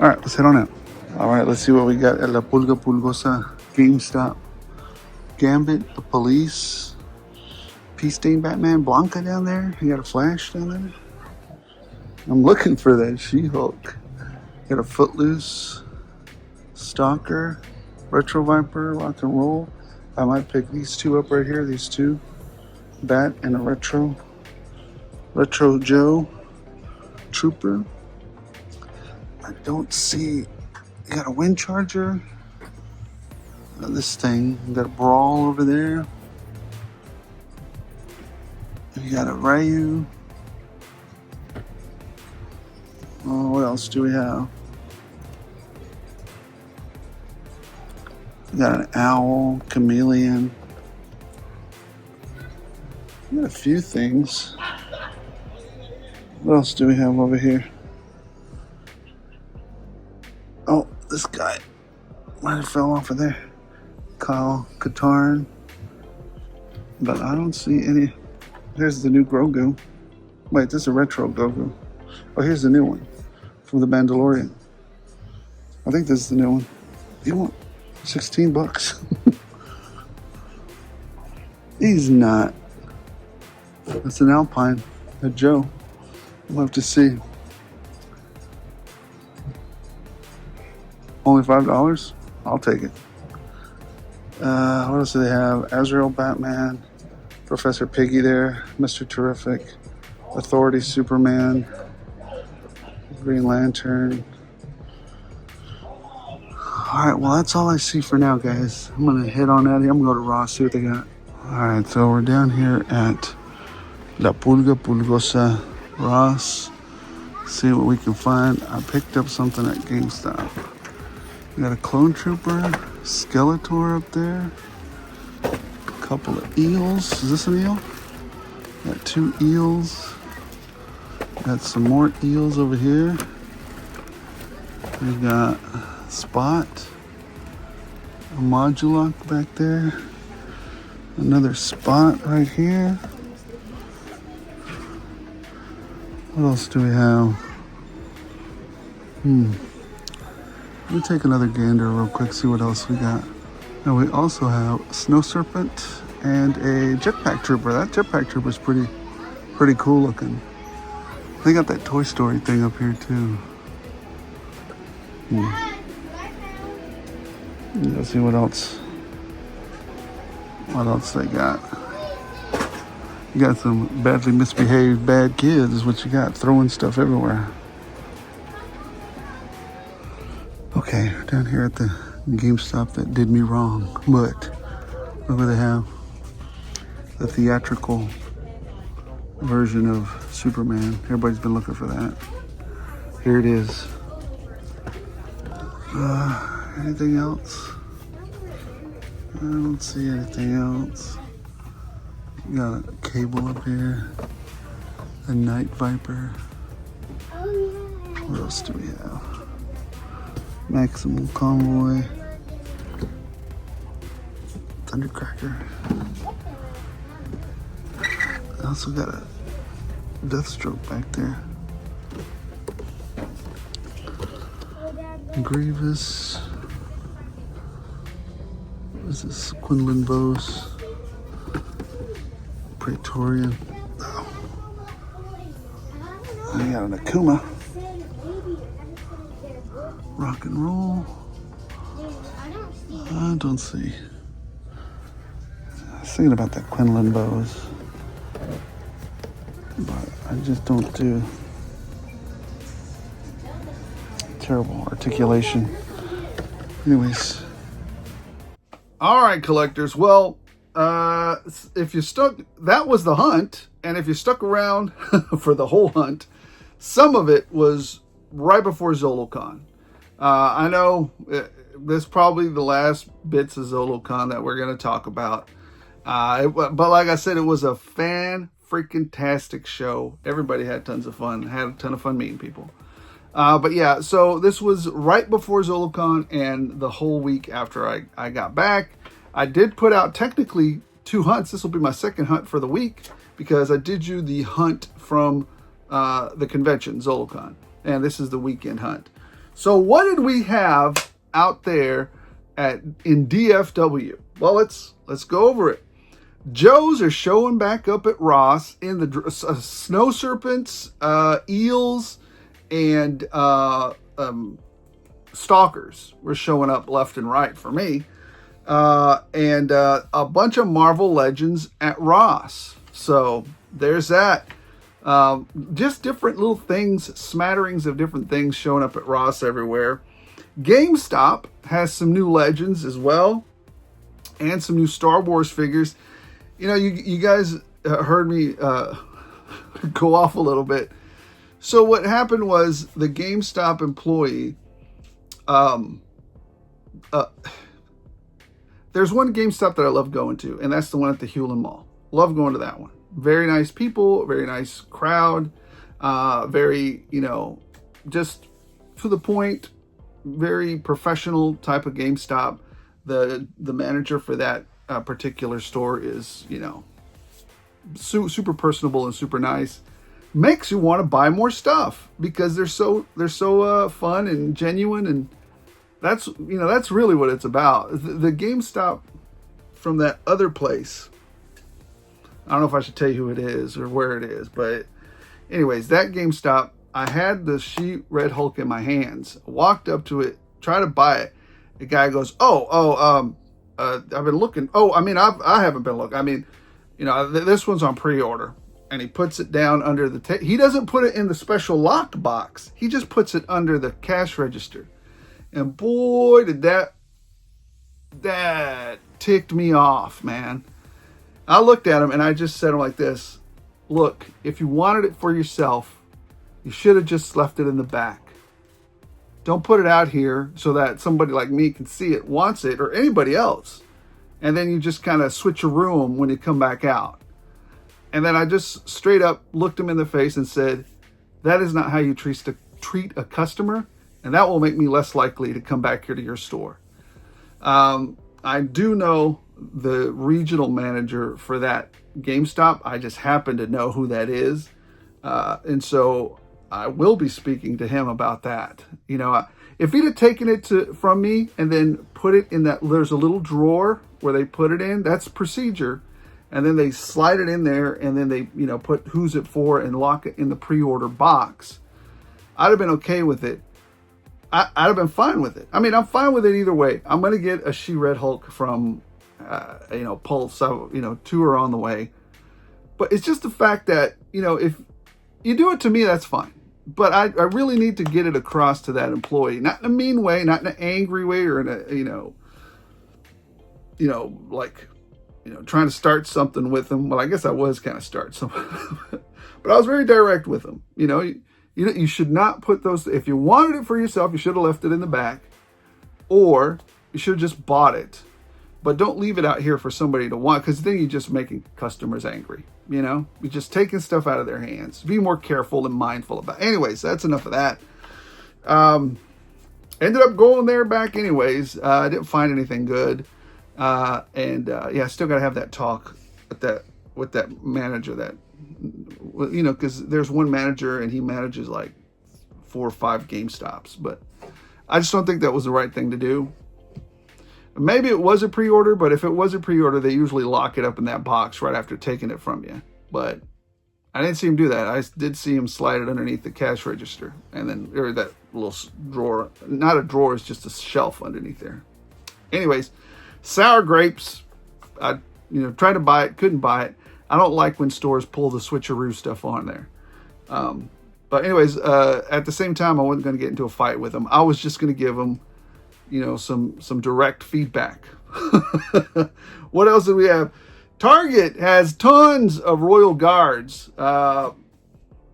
all right, let's head on out. All right, let's see what we got at La Pulga Pulgosa GameStop. Gambit, the Police, Peace Stain Batman, Blanca down there. You got a Flash down there. I'm looking for that She-Hulk. Got a Footloose, Stalker, Retro Viper, Rock and Roll. I might pick these two up right here. These two, Bat and a Retro Joe Trooper. I don't see. You got a Wind Charger. This thing. You got a Brawl over there. You got a Ryu. Oh, what else do we have? We got an Owl, Chameleon. We got a few things. What else do we have over here? Oh, this guy might have fell off of there. Kyle Katarn. But I don't see any. Here's the new Grogu. Wait, this is a retro Grogu. Oh, here's the new one from the Mandalorian. I think this is the new one. You want $16? He's not. It's an Alpine, a Joe. We'll have to see. Only $5? I'll take it. What else do they have? Azrael Batman, Professor Piggy there, Mr. Terrific, Authority Superman, Green Lantern. Alright, well that's all I see for now, guys. I'm gonna head on out here. I'm gonna go to Ross, see what they got. Alright, so we're down here at La Pulga Pulgosa Ross. See what we can find. I picked up something at GameStop. We got a Clone Trooper, Skeletor up there. A couple of eels. Is this an eel? Got 2 eels. Got some more eels over here. We got Spot. A Modulok back there. Another Spot right here. What else do we have? Let me take another gander real quick, see what else we got. Now we also have Snow Serpent and a Jetpack Trooper. That Jetpack Trooper is pretty cool looking. They got that Toy Story thing up here too. Let's see what else. What else they got? You got some badly misbehaved bad kids is what you got, throwing stuff everywhere. Okay, down here at the GameStop that did me wrong, but look what they have. The theatrical version of Superman. Everybody's been looking for that. Here it is. Anything else? I don't see anything else. You got a Cable up here. A Night Viper. What else do we have? Maximum Convoy. Thundercracker. I also got a Deathstroke back there. Grievous. What is this? Quinlan Bose. Praetorian. Oh. I got an Akuma. Rock and Roll. I don't see. I was thinking about that Quinlan Bose. But I just don't do terrible articulation. Anyways. Alright, collectors. Well, if you stuck, that was the hunt. And if you stuck around for the whole hunt, some of it was right before ZoloCon. I know this is probably the last bits of ZoloCon that we're going to talk about. But like I said, it was a fan-freaking-tastic show. Everybody had tons of fun. Had a ton of fun meeting people. But yeah, so this was right before ZoloCon and the whole week after I got back. I did put out technically 2 hunts. This will be my second hunt for the week because I did you the hunt from the convention, ZoloCon. And this is the weekend hunt. So what did we have out there in DFW? Well, let's go over it. Joes are showing back up at Ross in the snow serpents, eels, and stalkers were showing up left and right for me. And a bunch of Marvel Legends at Ross. So there's that. Just different little things, smatterings of different things showing up at Ross everywhere. GameStop has some new Legends as well, and some new Star Wars figures. You know, you guys heard me go off a little bit. So what happened was the GameStop employee, there's one GameStop that I love going to, and that's the one at the Hewlin Mall. Love going to that one. Very nice people, very nice crowd, very, you know, just to the point, very professional type of GameStop. The manager for that particular store is, you know, super personable and super nice. Makes you want to buy more stuff because they're so fun and genuine, and that's, you know, that's really what it's about. The GameStop from that other place, I don't know if I should tell you who it is or where it is, but anyways, that GameStop, I had the She-Red Hulk in my hands, walked up to it, tried to buy it. The guy goes, I've been looking. I haven't been looking. I mean, you know, this one's on pre-order. And he puts it down under the he doesn't put it in the special locked box. He just puts it under the cash register. And boy, did that ticked me off, man. I looked at him and I just said him like this: look, if you wanted it for yourself, you should have just left it in the back. Don't put it out here so that somebody like me can see it, wants it, or anybody else. And then you just kind of switch a room when you come back out. And then I just straight up looked him in the face and said, that is not how you treat a customer, and that will make me less likely to come back here to your store. I do know the regional manager for that GameStop. I just happen to know who that is. And so I will be speaking to him about that. You know, if he'd have taken it from me and then put it in that, there's a little drawer where they put it in, that's procedure. And then they slide it in there and then they, you know, put who's it for and lock it in the pre-order box. I'd have been okay with it. I'd have been fine with it. I mean, I'm fine with it either way. I'm going to get a She-Red Hulk from, you know, Pulse. You know, 2 are on the way. But it's just the fact that, you know, if you do it to me, that's fine. But I really need to get it across to that employee. Not in a mean way, not in an angry way, or in a, you know, like, you know, trying to start something with them. Well, I guess I was kind of start something. But I was very direct with them. You know, you should not put those, if you wanted it for yourself, you should have left it in the back. Or you should have just bought it. But don't leave it out here for somebody to want, because then you're just making customers angry. You know, you're just taking stuff out of their hands. Be more careful and mindful about it. Anyways, that's enough of that. Ended up going there back anyways. I didn't find anything good. Yeah, I still got to have that talk with that manager that, you know, because there's one manager and he manages like 4 or 5 GameStops. But I just don't think that was the right thing to do. Maybe it was a pre-order, but if it was a pre-order, they usually lock it up in that box right after taking it from you. But I didn't see him do that. I did see him slide it underneath the cash register, and then, or that little drawer. Not a drawer, it's just a shelf underneath there. Anyways, sour grapes. I, you know, tried to buy it, couldn't buy it. I don't like when stores pull the switcheroo stuff on there. But anyways, at the same time, I wasn't going to get into a fight with them. I was just going to give them, you know, some direct feedback. What else do we have? Target has tons of Royal Guards.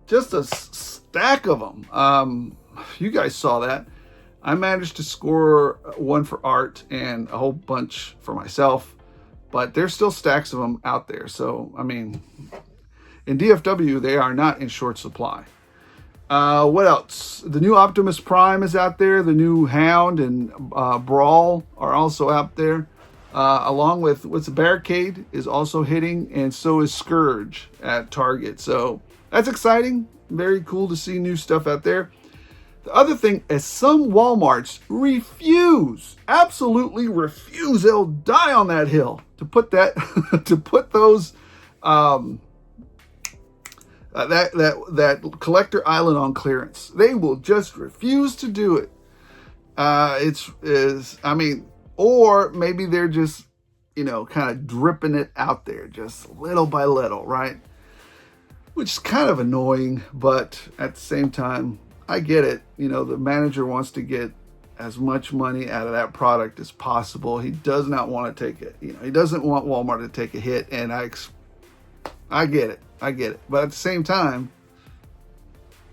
Just a stack of them. You guys saw that. I managed to score one for Art and a whole bunch for myself. But there's still stacks of them out there. So, I mean, in DFW, they are not in short supply. What else? The new Optimus Prime is out there. The new Hound and Brawl are also out there. Along with Barricade is also hitting, and so is Scourge at Target. So that's exciting. Very cool to see new stuff out there. The other thing is some Walmarts absolutely refuse, they'll die on that hill to put that to put those that collector island on clearance. They will just refuse to do it. I mean, or maybe they're just, kind of dripping it out there just little by little, right? Which is kind of annoying, but at the same time, I get it. The manager wants to get as much money out of that product as possible. He does not want to take it. He doesn't want Walmart to take a hit, and I get it. I get it. But at the same time,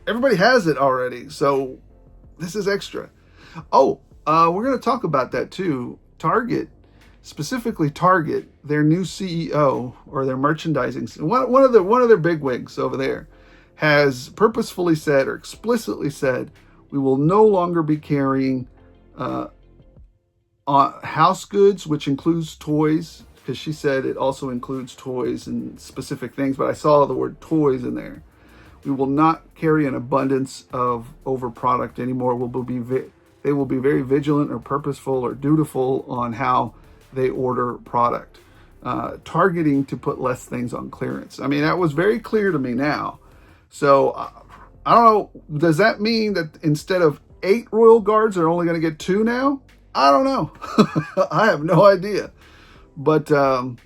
everybody has it already, so this is extra. Oh, we're going to talk about that too. Target, specifically Target, their new CEO or their merchandising, one of their bigwigs over there, has purposefully said or explicitly said, we will no longer be carrying house goods, which includes toys, because she said it also includes toys and specific things, but I saw the word toys in there. We will not carry an abundance of over product anymore. They will be very vigilant or purposeful or dutiful on how they order product, targeting to put less things on clearance. I mean, that was very clear to me now. So I don't know. Does that mean that instead of 8 Royal Guards, they're only going to get 2 now? I don't know. I have no idea. But to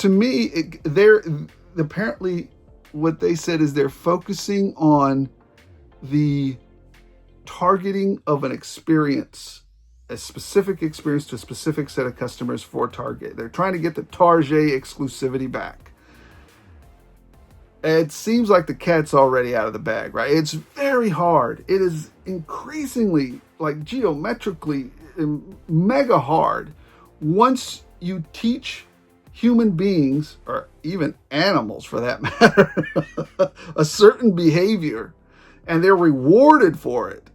me, they're apparently what they said is they're focusing on the targeting of an experience, a specific experience to a specific set of customers for Target. They're trying to get the Target exclusivity back. It seems like the cat's already out of the bag, right? It's very hard. It is increasingly, like, geometrically mega hard once you teach human beings, or even animals for that matter, a certain behavior, and they're rewarded for it.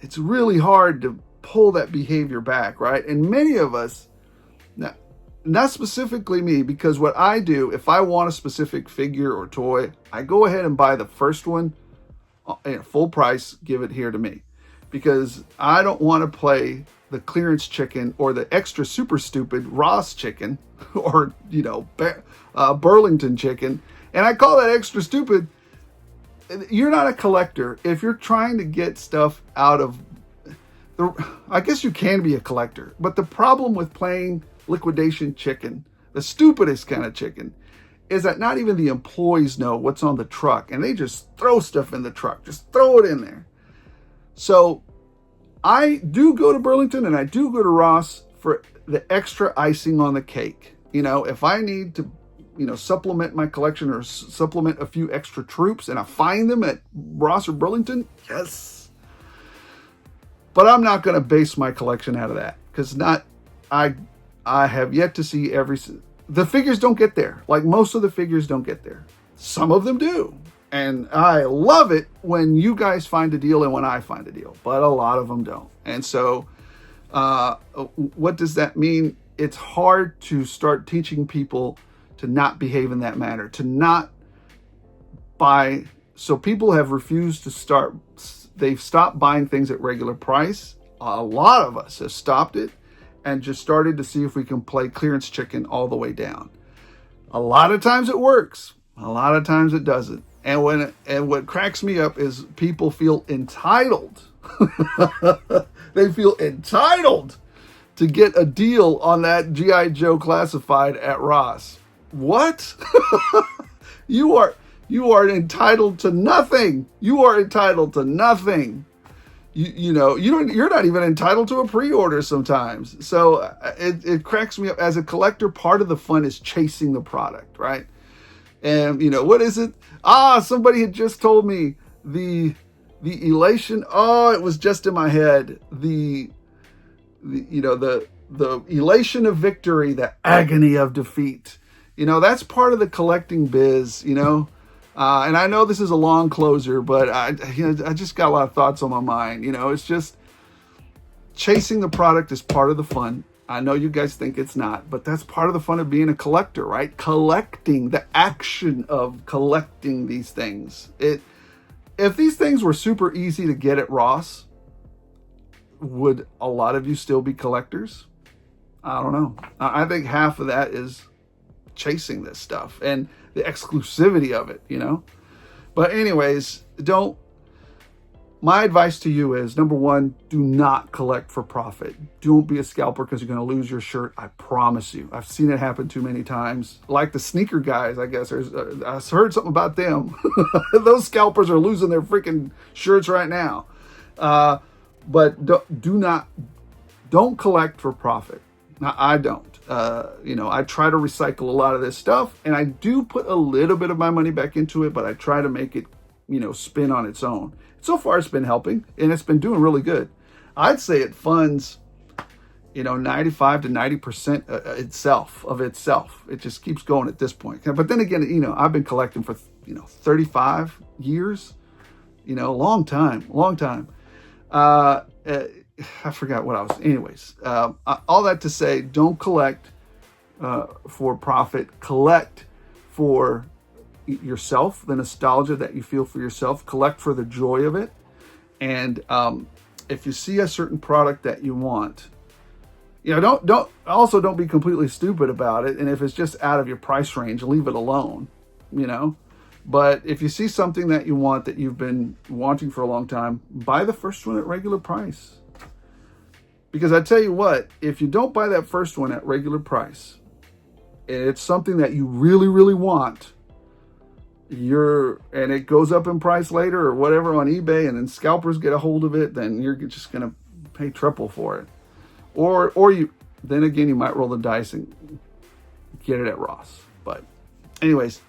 It's really hard to pull that behavior back, right? And many of us, now, not specifically me, because what I do, if I want a specific figure or toy, I go ahead and buy the first one at full price, give it here to me. Because I don't want to play the clearance chicken or the extra super stupid Ross chicken or, Burlington chicken. And I call that extra stupid. You're not a collector. If you're trying to get stuff out of I guess you can be a collector, but the problem with playing liquidation chicken, the stupidest kind of chicken, is that not even the employees know what's on the truck, and they just throw stuff in the truck, just throw it in there. So I do go to Burlington and I do go to Ross for the extra icing on the cake. If I need to, supplement my collection or supplement a few extra troops and I find them at Ross or Burlington, yes. But I'm not going to base my collection out of that, because I have yet to see the figures don't get there. Like, most of the figures don't get there. Some of them do. And I love it when you guys find a deal and when I find a deal, but a lot of them don't. And so what does that mean? It's hard to start teaching people to not behave in that manner, to not buy. So people have refused to start. They've stopped buying things at regular price. A lot of us have stopped it and just started to see if we can play clearance chicken all the way down. A lot of times it works. A lot of times it doesn't. And what cracks me up is people feel entitled. They feel entitled to get a deal on that G.I. Joe classified at Ross. What? You are entitled to nothing. You are entitled to nothing. You're not even entitled to a pre-order sometimes. So it cracks me up. As a collector, part of the fun is chasing the product, right? And what is it? Somebody had just told me the elation. Oh, it was just in my head. The elation of victory, the agony of defeat. That's part of the collecting biz, and I know this is a long closer, but I just got a lot of thoughts on my mind. It's just chasing the product is part of the fun. I know you guys think it's not, but that's part of the fun of being a collector, right? Collecting, the action of collecting these things. If these things were super easy to get at Ross, would a lot of you still be collectors? I don't know. I think half of that is chasing this stuff and the exclusivity of it, you know? But anyways, my advice to you is, number one, do not collect for profit. Don't be a scalper because you're going to lose your shirt. I promise you. I've seen it happen too many times. Like the sneaker guys, I guess. I heard something about them. Those scalpers are losing their freaking shirts right now. But don't collect for profit. Now, I don't. I try to recycle a lot of this stuff, and I do put a little bit of my money back into it, but I try to make it, spin on its own. So far, it's been helping, and it's been doing really good. I'd say it funds, 95 to 90% of itself. It just keeps going at this point. But then again, I've been collecting for, 35 years, long time. I forgot what I was. Anyways, all that to say, don't collect for profit. Collect for yourself, the nostalgia that you feel for yourself. Collect for the joy of it. And if you see a certain product that you want, don't be completely stupid about it. And if it's just out of your price range, leave it alone. But if you see something that you want, that you've been wanting for a long time, buy the first one at regular price. Because I tell you what, if you don't buy that first one at regular price, and it's something that you really, really want, and it goes up in price later or whatever on eBay, and then scalpers get a hold of it, then you're just going to pay triple for it. Or then again, you might roll the dice and get it at Ross. But anyways,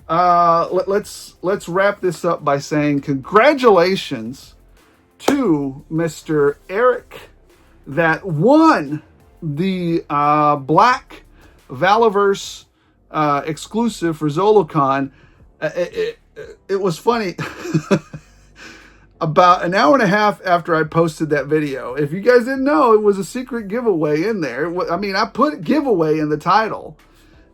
let's wrap this up by saying congratulations to Mr. Eric that won the Black Valaverse exclusive for Zolocon. It was funny. About an hour and a half after I posted that video, if you guys didn't know, it was a secret giveaway in there. I put giveaway in the title,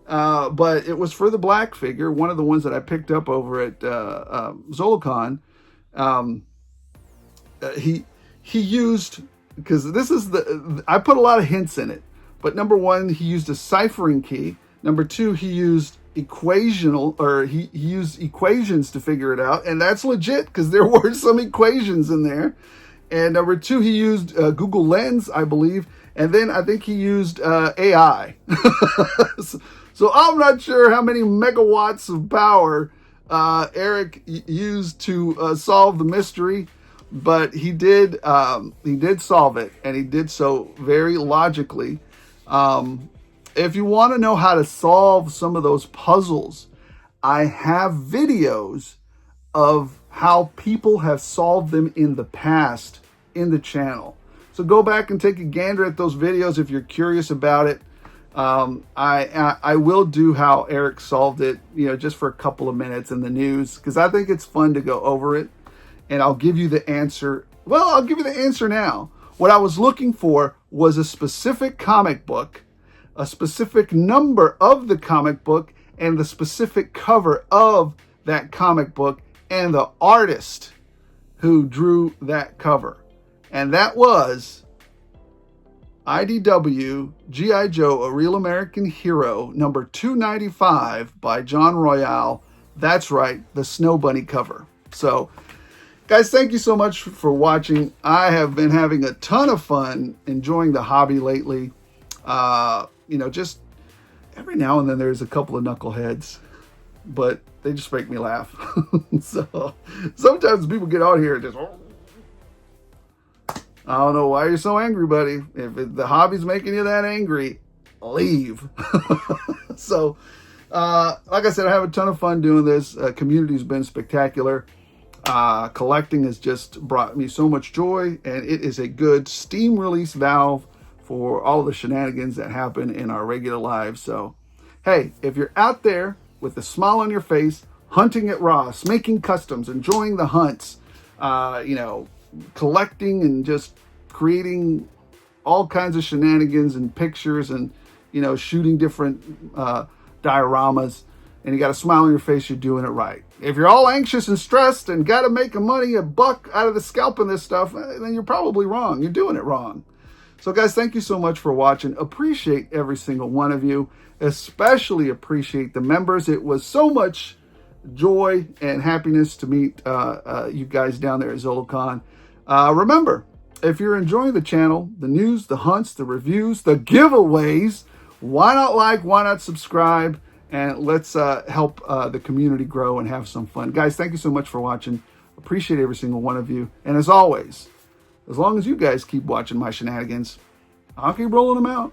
but it was for the black figure, one of the ones that I picked up over at Zolocon. He used, because this is I put a lot of hints in it, but number one, he used a ciphering key. Number two, he used he used equations to figure it out, and that's legit because there were some equations in there. And number two, he used Google Lens, I believe, and then I think he used AI. So I'm not sure how many megawatts of power Eric used to solve the mystery, but he did solve it, and he did so very logically. If you want to know how to solve some of those puzzles, I have videos of how people have solved them in the past in the channel. So go back and take a gander at those videos if you're curious about it. I will do how Eric solved it, just for a couple of minutes in the news, because I think it's fun to go over it. And I'll give you the answer. Well, I'll give you the answer now. What I was looking for was a specific comic book, a specific number of the comic book, and the specific cover of that comic book, and the artist who drew that cover. And that was IDW G.I. Joe, A Real American Hero, number 295 by John Royale. That's right, the Snow Bunny cover. So, guys, thank you so much for watching. I have been having a ton of fun enjoying the hobby lately. Just every now and then there's a couple of knuckleheads, but they just make me laugh. So sometimes people get out here and just, I don't know why you're so angry, buddy. If the hobby's making you that angry, leave. So, like I said, I have a ton of fun doing this. Community's been spectacular. Collecting has just brought me so much joy, and it is a good steam release valve for all of the shenanigans that happen in our regular lives. So, hey, if you're out there with a smile on your face, hunting at Ross, making customs, enjoying the hunts, collecting and just creating all kinds of shenanigans and pictures and, shooting different dioramas, and you got a smile on your face, you're doing it right. If you're all anxious and stressed and got to make a buck out of the scalping this stuff, then you're probably wrong. You're doing it wrong. So guys, thank you so much for watching. Appreciate every single one of you. Especially appreciate the members. It was so much joy and happiness to meet you guys down there at ZoloCon. Remember, if you're enjoying the channel, the news, the hunts, the reviews, the giveaways, why not like, why not subscribe? And let's help the community grow and have some fun. Guys, thank you so much for watching. Appreciate every single one of you. And as always, as long as you guys keep watching my shenanigans, I'll keep rolling them out.